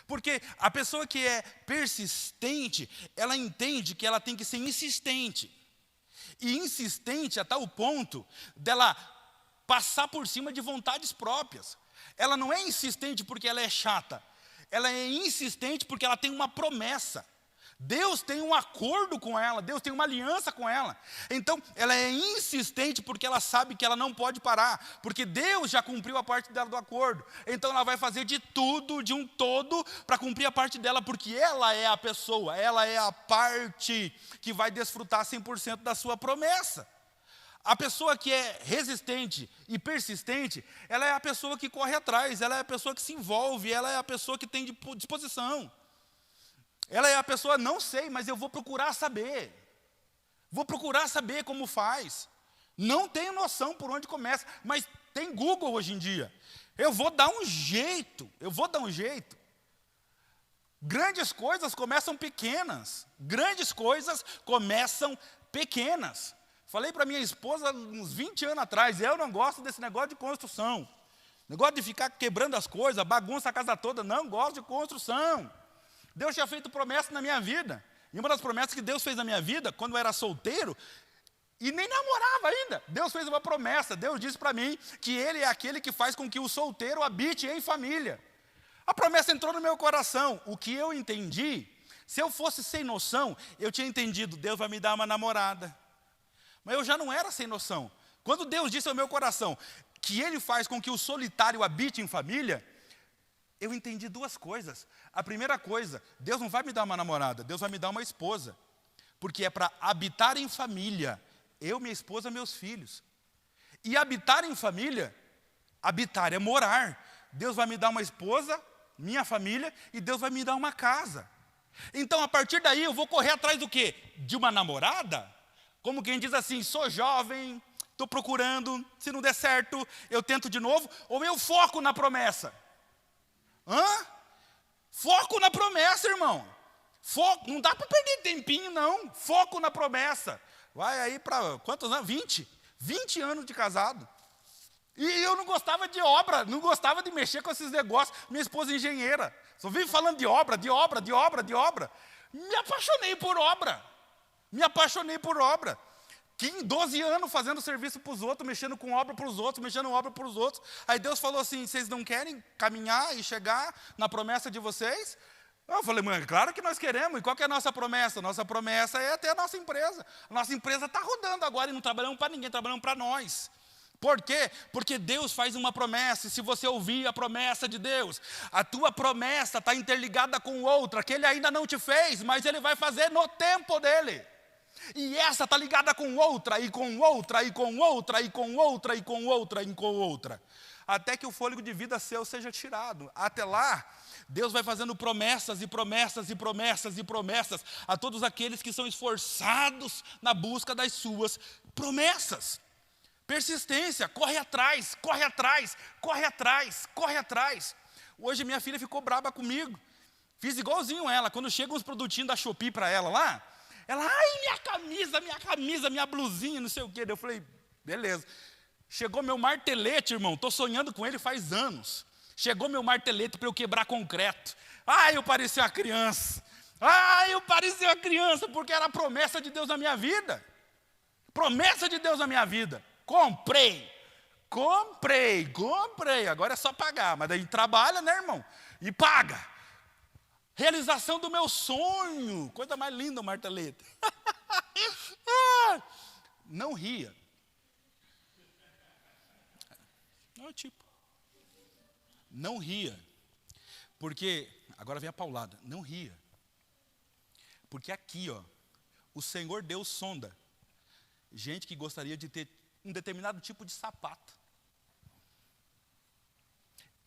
Porque a pessoa que é persistente, ela entende que ela tem que ser insistente. E insistente a tal ponto dela passar por cima de vontades próprias. Ela não é insistente porque ela é chata. Ela é insistente porque ela tem uma promessa. Deus tem um acordo com ela, Deus tem uma aliança com ela. Então, ela é insistente porque ela sabe que ela não pode parar, porque Deus já cumpriu a parte dela do acordo. Então, ela vai fazer de tudo, de um todo, para cumprir a parte dela, porque ela é a pessoa, ela é a parte que vai desfrutar 100% da sua promessa. A pessoa que é resistente e persistente, ela é a pessoa que corre atrás, ela é a pessoa que se envolve, ela é a pessoa que tem disposição. Ela é a pessoa, não sei, mas eu vou procurar saber. Vou procurar saber como faz. Não tenho noção por onde começa, mas tem Google hoje em dia. Eu vou dar um jeito, Grandes coisas começam pequenas. Grandes coisas começam pequenas. Falei para minha esposa uns 20 anos atrás, eu não gosto desse negócio de construção. Negócio de ficar quebrando as coisas, bagunça a casa toda, não gosto de construção. Deus tinha feito promessa na minha vida. E uma das promessas que Deus fez na minha vida, quando eu era solteiro, e nem namorava ainda, Deus fez uma promessa. Deus disse para mim que Ele é aquele que faz com que o solteiro habite em família. A promessa entrou no meu coração. O que eu entendi, se eu fosse sem noção, eu tinha entendido, Deus vai me dar uma namorada. Mas eu já não era sem noção. Quando Deus disse ao meu coração que Ele faz com que o solitário habite em família, eu entendi duas coisas. A primeira coisa, Deus não vai me dar uma namorada, Deus vai me dar uma esposa. Porque é para habitar em família, eu, minha esposa, meus filhos. E habitar em família, habitar é morar. Deus vai me dar uma esposa, minha família, e Deus vai me dar uma casa. Então, a partir daí, eu vou correr atrás do quê? De uma namorada? Como quem diz assim, sou jovem, estou procurando, se não der certo, eu tento de novo. Ou eu foco na promessa? Foco na promessa, irmão. Foco, não dá para perder tempinho, não. Foco na promessa. Vai aí para quantos anos? 20 anos de casado. E eu não gostava de obra, não gostava de mexer com esses negócios. Minha esposa é engenheira. Só vive falando de obra. Me apaixonei por obra. Que em 12 anos fazendo serviço para os outros, mexendo com obra para os outros, Aí Deus falou assim, vocês não querem caminhar e chegar na promessa de vocês? Eu falei, mãe, claro que nós queremos. E qual que é a nossa promessa? Nossa promessa é ter a nossa empresa. A nossa empresa está rodando agora e não trabalhamos para ninguém, trabalhamos para nós. Por quê? Porque Deus faz uma promessa, e se você ouvir a promessa de Deus, a tua promessa está interligada com outra, que Ele ainda não te fez, mas Ele vai fazer no tempo dEle. E essa está ligada com outra, e com outra, e com outra, e com outra, e com outra, e com outra. Até que o fôlego de vida seu seja tirado. Até lá, Deus vai fazendo promessas e promessas e promessas e promessas a todos aqueles que são esforçados na busca das suas promessas. Persistência, corre atrás, corre atrás, corre atrás, corre atrás. Hoje minha filha ficou braba comigo. Fiz igualzinho ela. Quando chegam os produtinhos da Shopee para ela lá, ela, ai, minha camisa, minha blusinha, não sei o quê. Eu falei, beleza. Chegou meu martelete, irmão, estou sonhando com ele faz anos. Chegou meu martelete para eu quebrar concreto. Ai, eu parecia uma criança. Porque era a promessa de Deus na minha vida. Promessa de Deus na minha vida. Comprei. Agora é só pagar. Mas daí trabalha, né, irmão? E paga. Realização do meu sonho. Coisa mais linda o martelete. Não ria. Não ria. Porque, agora vem a paulada. Não ria. Porque aqui, o Senhor Deus sonda gente que gostaria de ter um determinado tipo de sapato.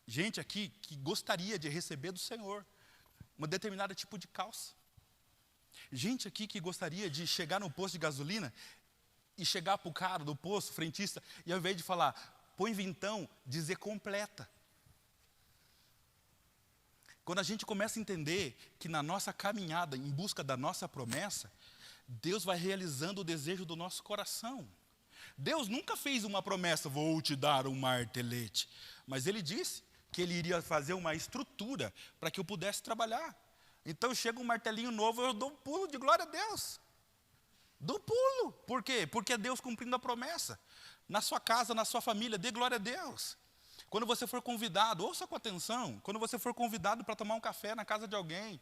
Gente aqui que gostaria de receber do Senhor um determinado tipo de calça. Gente aqui que gostaria de chegar no posto de gasolina e chegar para o cara do posto, frentista, e ao invés de falar, põe vintão, dizer completa. Quando a gente começa a entender que na nossa caminhada em busca da nossa promessa, Deus vai realizando o desejo do nosso coração. Deus nunca fez uma promessa, vou te dar um martelete. Mas Ele disse que Ele iria fazer uma estrutura para que eu pudesse trabalhar. Então chega um martelinho novo, eu dou um pulo de glória a Deus. Dou pulo. Por quê? Porque é Deus cumprindo a promessa. Na sua casa, na sua família, dê glória a Deus. Quando você for convidado, ouça com atenção, quando você for convidado para tomar um café na casa de alguém,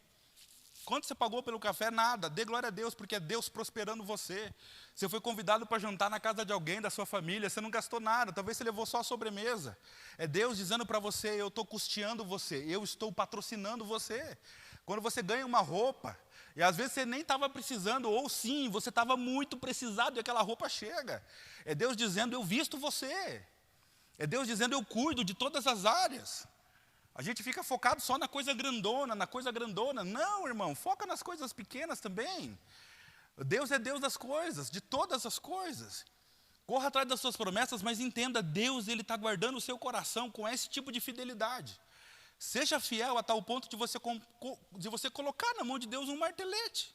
quanto você pagou pelo café? Nada. Dê glória a Deus, porque é Deus prosperando você. Você foi convidado para jantar na casa de alguém, da sua família, você não gastou nada, talvez você levou só a sobremesa. É Deus dizendo para você, eu estou custeando você, eu estou patrocinando você. Quando você ganha uma roupa, e às vezes você nem estava precisando, ou sim, você estava muito precisado e aquela roupa chega. É Deus dizendo, eu visto você. É Deus dizendo, eu cuido de todas as áreas. A gente fica focado só na coisa grandona, Não, irmão, foca nas coisas pequenas também. Deus é Deus das coisas, de todas as coisas. Corra atrás das suas promessas, mas entenda, Deus Ele está guardando o seu coração com esse tipo de fidelidade. Seja fiel a tal ponto de você colocar na mão de Deus um martelete.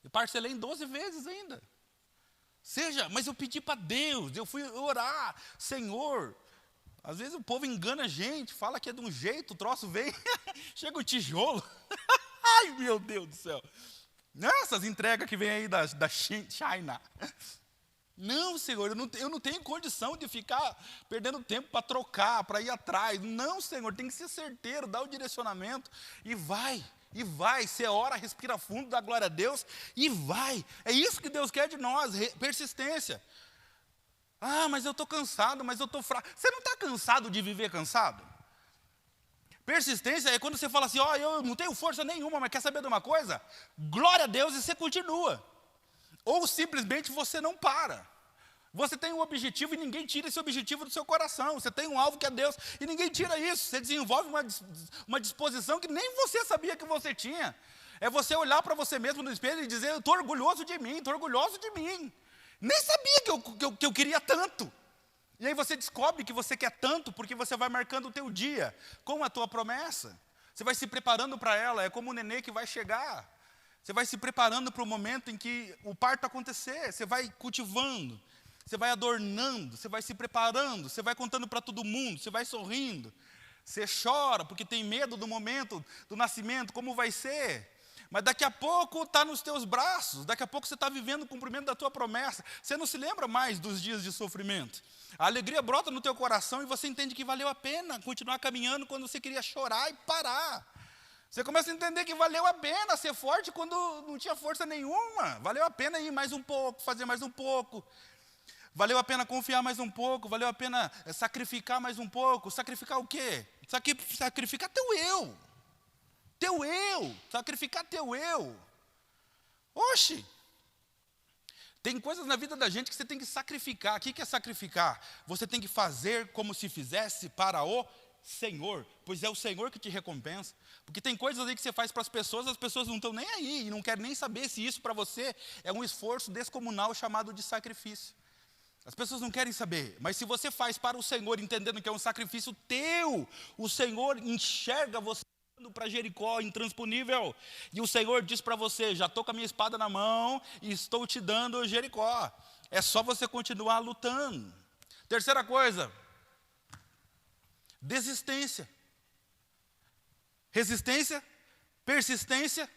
Eu parcelei em 12 vezes ainda. Mas eu pedi para Deus, eu fui orar, Senhor. Às vezes o povo engana a gente, fala que é de um jeito, o troço vem, chega o tijolo. Ai, meu Deus do céu. Essas entregas que vem aí da China. Não, Senhor, eu não tenho condição de ficar perdendo tempo para trocar, para ir atrás. Não, Senhor, tem que ser certeiro, dá o direcionamento e vai. Você ora, respira fundo, dá glória a Deus e vai. É isso que Deus quer de nós, persistência. Ah, mas eu estou cansado, mas eu estou fraco. Você não está cansado de viver cansado? Persistência é quando você fala assim, ó, eu não tenho força nenhuma, mas quer saber de uma coisa? Glória a Deus e você continua. Ou simplesmente você não para. Você tem um objetivo e ninguém tira esse objetivo do seu coração. Você tem um alvo que é Deus e ninguém tira isso. Você desenvolve uma disposição que nem você sabia que você tinha. É você olhar para você mesmo no espelho e dizer, eu estou orgulhoso de mim, estou orgulhoso de mim. Nem sabia que eu queria tanto. E aí você descobre que você quer tanto porque você vai marcando o teu dia com a tua promessa. Você vai se preparando para ela, é como um nenê que vai chegar. Você vai se preparando para o momento em que o parto acontecer. Você vai cultivando, você vai adornando, você vai se preparando, você vai contando para todo mundo, você vai sorrindo. Você chora porque tem medo do momento do nascimento, como vai ser. Mas daqui a pouco está nos teus braços, daqui a pouco você está vivendo o cumprimento da tua promessa. Você não se lembra mais dos dias de sofrimento. A alegria brota no teu coração e você entende que valeu a pena continuar caminhando quando você queria chorar e parar. Você começa a entender que valeu a pena ser forte quando não tinha força nenhuma. Valeu a pena ir mais um pouco, fazer mais um pouco. Valeu a pena confiar mais um pouco, valeu a pena sacrificar mais um pouco. Sacrificar o quê? Sacrificar teu eu. Teu eu. Sacrificar teu eu. Oxe. Tem coisas na vida da gente que você tem que sacrificar. O que é sacrificar? Você tem que fazer como se fizesse para o Senhor, pois é o Senhor que te recompensa. Porque tem coisas aí que você faz para as pessoas não estão nem aí, e não querem nem saber se isso para você é um esforço descomunal chamado de sacrifício. As pessoas não querem saber, mas se você faz para o Senhor, entendendo que é um sacrifício teu, o Senhor enxerga você indo para Jericó, intransponível, e o Senhor diz para você, já estou com a minha espada na mão, e estou te dando Jericó, é só você continuar lutando. Terceira coisa, desistência. Resistência, persistência,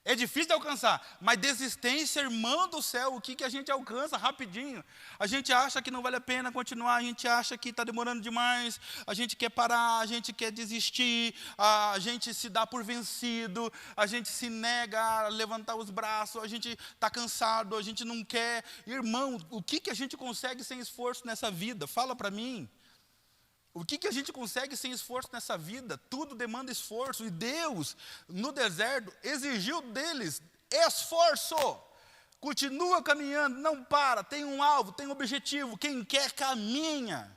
é difícil de alcançar, mas desistência, irmão do céu, o que a gente alcança rapidinho? A gente acha que não vale a pena continuar, a gente acha que está demorando demais, a gente quer parar, a gente quer desistir, a gente se dá por vencido, a gente se nega a levantar os braços, a gente está cansado, a gente não quer. Irmão, o que a gente consegue sem esforço nessa vida? Fala para mim. O que a gente consegue sem esforço nessa vida? Tudo demanda esforço. E Deus, no deserto, exigiu deles esforço. Continua caminhando, não para, tem um alvo, tem um objetivo. Quem quer, caminha.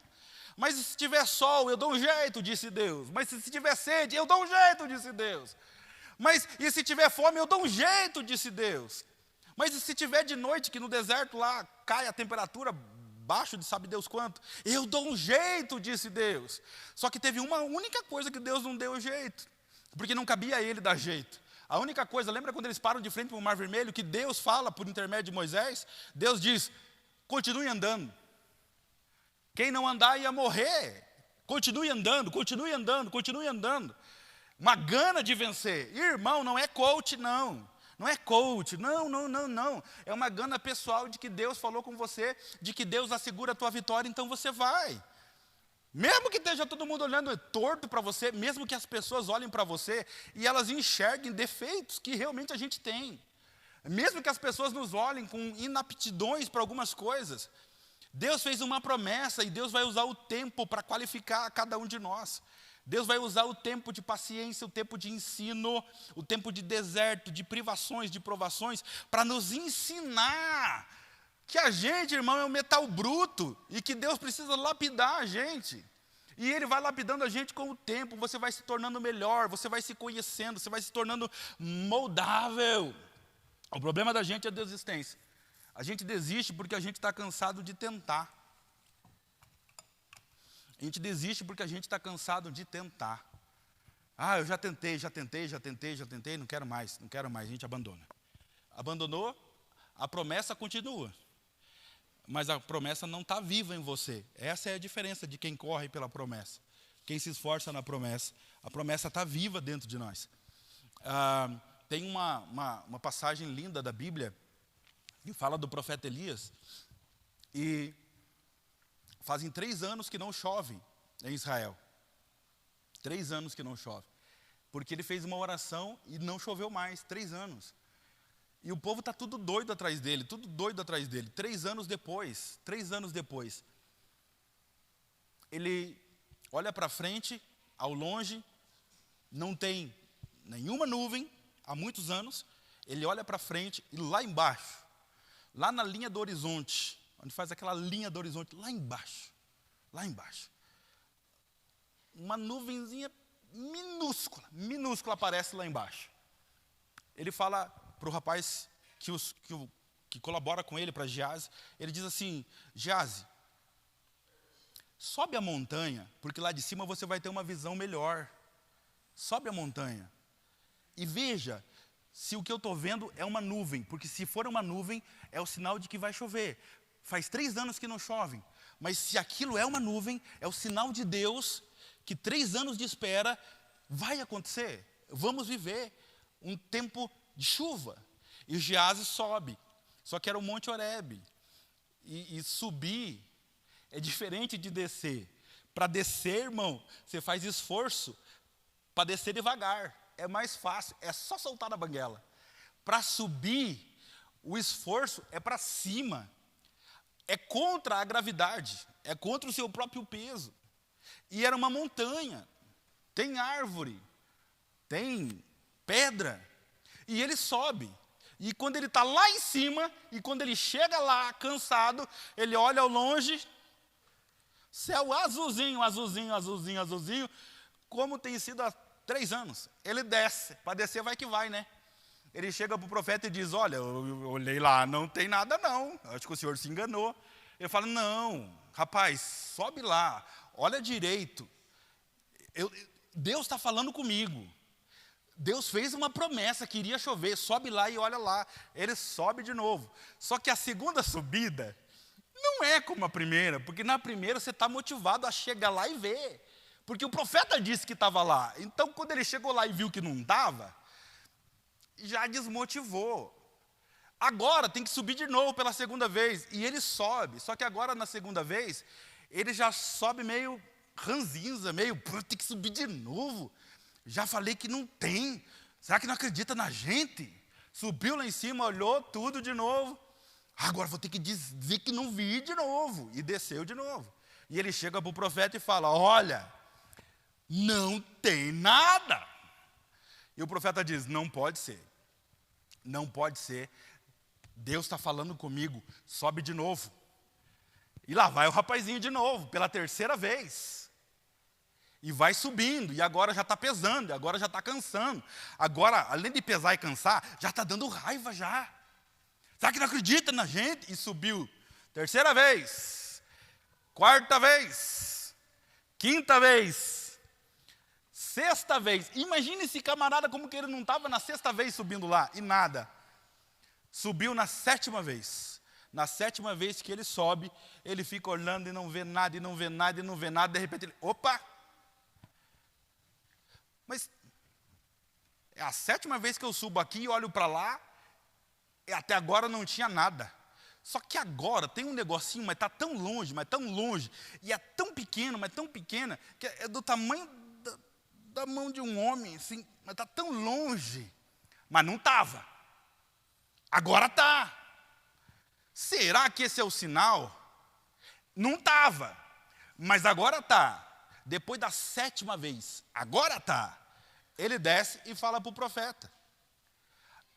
Mas se tiver sol, eu dou um jeito, disse Deus. Mas se tiver sede, eu dou um jeito, disse Deus. Mas e se tiver fome, eu dou um jeito, disse Deus. Mas e se tiver de noite, que no deserto lá cai a temperatura baixo de sabe Deus quanto, eu dou um jeito, disse Deus. Só que teve uma única coisa que Deus não deu jeito, porque não cabia a ele dar jeito. A única coisa, lembra quando eles param de frente para o Mar Vermelho, que Deus fala por intermédio de Moisés? Deus diz, continue andando. Quem não andar ia morrer. Continue andando, continue andando, continue andando. Uma gana de vencer. Irmão, não é coach, não. Não é coach, não. É uma gana pessoal de que Deus falou com você, de que Deus assegura a tua vitória, então você vai. Mesmo que esteja todo mundo olhando torto para você, mesmo que as pessoas olhem para você e elas enxerguem defeitos que realmente a gente tem. Mesmo que as pessoas nos olhem com inaptidões para algumas coisas, Deus fez uma promessa e Deus vai usar o tempo para qualificar cada um de nós. Deus vai usar o tempo de paciência, o tempo de ensino, o tempo de deserto, de privações, de provações, para nos ensinar que a gente, irmão, é um metal bruto e que Deus precisa lapidar a gente. E Ele vai lapidando a gente com o tempo, você vai se tornando melhor, você vai se conhecendo, você vai se tornando moldável. O problema da gente é a desistência. A gente desiste porque a gente está cansado de tentar. A gente desiste porque a gente está cansado de tentar. Ah, eu já tentei, não quero mais, a gente abandona. Abandonou, a promessa continua. Mas a promessa não está viva em você. Essa é a diferença de quem corre pela promessa. Quem se esforça na promessa. A promessa está viva dentro de nós. Tem uma passagem linda da Bíblia que fala do profeta Elias. E fazem 3 anos que não chove em Israel. 3 anos que não chove. Porque ele fez uma oração e não choveu mais. 3 anos. E o povo está tudo doido atrás dele, 3 anos depois, ele olha para frente, ao longe, não tem nenhuma nuvem, há muitos anos. Ele olha para frente e lá embaixo, lá na linha do horizonte, onde faz aquela linha do horizonte, lá embaixo, uma nuvenzinha minúscula aparece lá embaixo. Ele fala para o rapaz que colabora com ele, para Gease, ele diz assim: Gease, sobe a montanha, porque lá de cima você vai ter uma visão melhor. Sobe a montanha e veja se o que eu estou vendo é uma nuvem, porque se for uma nuvem, é o sinal de que vai chover. Faz 3 anos que não chove, mas se aquilo é uma nuvem, é o sinal de Deus que 3 anos de espera vai acontecer. Vamos viver um tempo de chuva. E Gease sobe, só que era o Monte Horebe. E subir é diferente de descer. Para descer, irmão, você faz esforço. Para descer devagar, é mais fácil, é só soltar a banguela. Para subir, o esforço é para cima. É contra a gravidade, é contra o seu próprio peso. E era uma montanha, tem árvore, tem pedra, e ele sobe. E quando ele está lá em cima, e quando ele chega lá cansado, ele olha ao longe, céu azulzinho, como tem sido há 3 anos. Ele desce, para descer vai que vai, né? Ele chega para o profeta e diz: olha, eu olhei lá, não tem nada não, acho que o senhor se enganou. Ele fala: não, rapaz, sobe lá, olha direito, Deus está falando comigo. Deus fez uma promessa que iria chover, sobe lá e olha lá. Ele sobe de novo. Só que a segunda subida não é como a primeira, porque na primeira você está motivado a chegar lá e ver. Porque o profeta disse que estava lá. Então, quando ele chegou lá e viu que não estava, já desmotivou. Agora tem que subir de novo pela segunda vez. E ele sobe. Só que agora, na segunda vez, ele já sobe meio ranzinza, meio, tem que subir de novo. Já falei que não tem. Será que não acredita na gente? Subiu lá em cima, olhou tudo de novo. Agora vou ter que dizer que não vi de novo. E desceu de novo. E ele chega para o profeta e fala: olha, não tem nada. E o profeta diz: não pode ser. Não pode ser. Deus está falando comigo. Sobe de novo. E lá vai o rapazinho de novo, pela 3ª vez. E vai subindo, e agora já está pesando, e agora já está cansando. Agora, além de pesar e cansar, já está dando raiva já. Será que não acredita na gente? E subiu 3ª vez, 4ª vez, 5ª vez, 6ª vez. Imagine esse camarada como que ele não estava na 6ª vez subindo lá, e nada. Subiu na 7ª vez. Na 7ª vez que ele sobe, ele fica olhando e não vê nada, e não vê nada, e não vê nada. De repente ele, opa! Mas é a 7ª vez que eu subo aqui e olho para lá, e até agora não tinha nada. Só que agora tem um negocinho, mas está tão longe, e é tão pequeno, mas tão pequena, que é do tamanho da mão de um homem, assim, mas está tão longe. Mas não estava. Agora está. Será que esse é o sinal? Não estava, mas agora está. Depois da 7ª vez, agora está. Ele desce e fala para o profeta: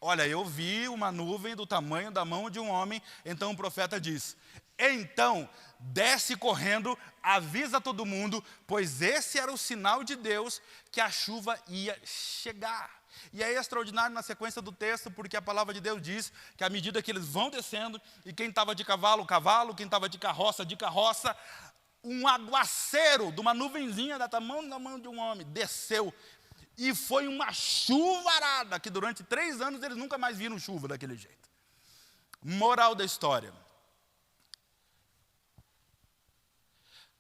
olha, eu vi uma nuvem do tamanho da mão de um homem. Então o profeta diz: então desce correndo, avisa todo mundo, pois esse era o sinal de Deus que a chuva ia chegar. E é extraordinário na sequência do texto, porque a palavra de Deus diz que à medida que eles vão descendo, e quem estava de cavalo, cavalo, quem estava de carroça, um aguaceiro de uma nuvenzinha da tamanho da mão de um homem desceu. E foi uma chuvarada, que durante 3 anos eles nunca mais viram chuva daquele jeito. Moral da história: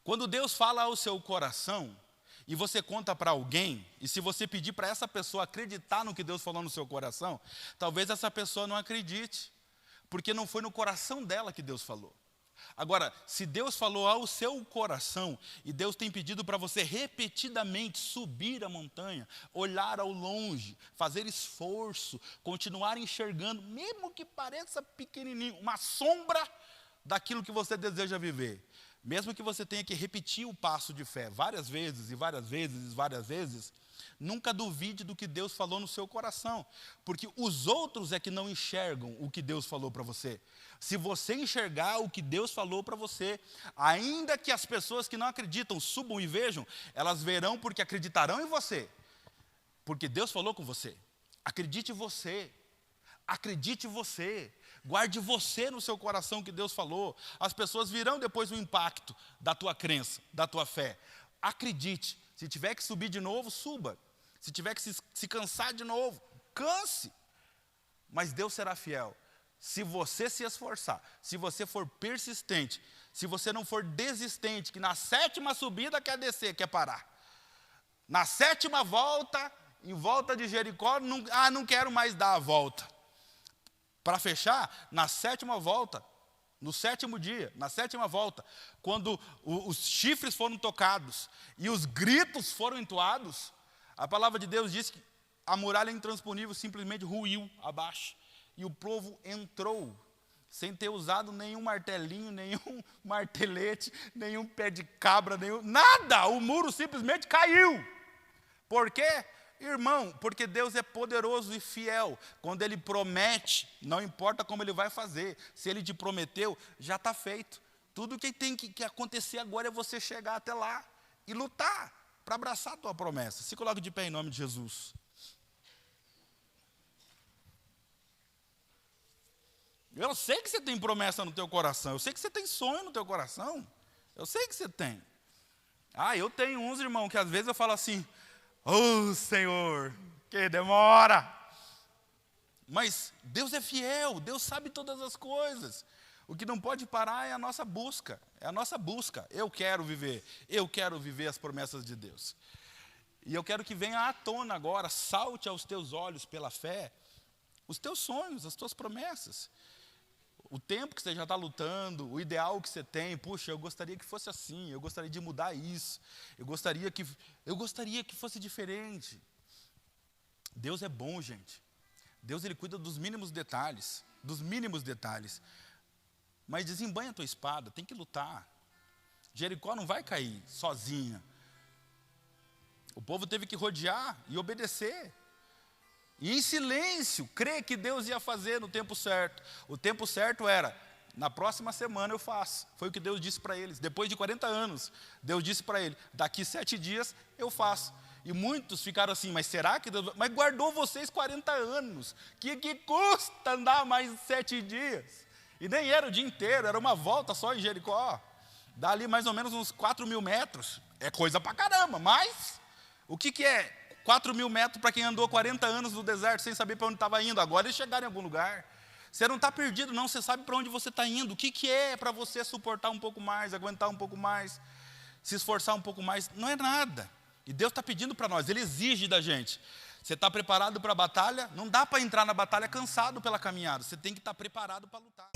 quando Deus fala ao seu coração, e você conta para alguém, e se você pedir para essa pessoa acreditar no que Deus falou no seu coração, talvez essa pessoa não acredite, porque não foi no coração dela que Deus falou. Agora, se Deus falou ao seu coração, e Deus tem pedido para você repetidamente subir a montanha, olhar ao longe, fazer esforço, continuar enxergando, mesmo que pareça pequenininho, uma sombra daquilo que você deseja viver. mesmo que você tenha que repetir o passo de fé várias vezes, e várias vezes, e várias vezes, nunca duvide do que Deus falou no seu coração, porque os outros é que não enxergam o que Deus falou para você. Se você enxergar o que Deus falou para você, ainda que as pessoas que não acreditam subam e vejam, elas verão porque acreditarão em você, porque Deus falou com você. Acredite você, acredite você, guarde você no seu coração que Deus falou. As pessoas virão depois o impacto da tua crença, da tua fé. Acredite, se tiver que subir de novo, suba. Se tiver que se cansar de novo, canse. Mas Deus será fiel. Se você se esforçar, se você for persistente, se você não for desistente, que na 7ª subida quer descer, quer parar. Na 7ª volta, em volta de Jericó, não quero mais dar a volta. Para fechar, na 7ª volta, no 7º dia, na 7ª volta, quando os chifres foram tocados e os gritos foram entoados, a palavra de Deus diz que a muralha intransponível simplesmente ruiu abaixo. E o povo entrou, sem ter usado nenhum martelinho, nenhum martelete, nenhum pé de cabra, nada. O muro simplesmente caiu. Por quê? Irmão, porque Deus é poderoso e fiel. Quando Ele promete, não importa como Ele vai fazer. Se Ele te prometeu, já está feito. Tudo que tem que acontecer agora é você chegar até lá e lutar para abraçar a tua promessa. Se coloque de pé em nome de Jesus. Eu sei que você tem promessa no teu coração. Eu sei que você tem sonho no teu coração. Eu sei que você tem. Eu tenho uns, irmão, que às vezes eu falo assim: oh, Senhor, que demora. Mas Deus é fiel, Deus sabe todas as coisas. O que não pode parar é a nossa busca. É a nossa busca. Eu quero viver as promessas de Deus. E eu quero que venha à tona agora, salte aos teus olhos pela fé, os teus sonhos, as tuas promessas. O tempo que você já está lutando, o ideal que você tem, puxa, eu gostaria que fosse assim, eu gostaria de mudar isso, eu gostaria que fosse diferente. Deus é bom, gente. Deus, Ele cuida dos mínimos detalhes, Mas desembanha a tua espada, tem que lutar. Jericó não vai cair sozinha. O povo teve que rodear e obedecer. E em silêncio, crer que Deus ia fazer no tempo certo. O tempo certo era, na próxima semana eu faço. Foi o que Deus disse para eles. Depois de 40 anos, Deus disse para ele, daqui 7 dias eu faço. E muitos ficaram assim, mas será que Deus... Mas guardou vocês 40 anos. Que custa andar mais 7 dias? E nem era o dia inteiro, era uma volta só em Jericó. Dá ali mais ou menos uns 4.000 metros. É coisa pra caramba, mas o que é 4.000 metros para quem andou 40 anos no deserto sem saber para onde estava indo? Agora eles chegaram em algum lugar. Você não está perdido não, você sabe para onde você está indo. O que é para você suportar um pouco mais, aguentar um pouco mais, se esforçar um pouco mais? Não é nada. E Deus está pedindo para nós, Ele exige da gente. Você está preparado para a batalha? Não dá para entrar na batalha cansado pela caminhada, você tem que estar preparado para lutar.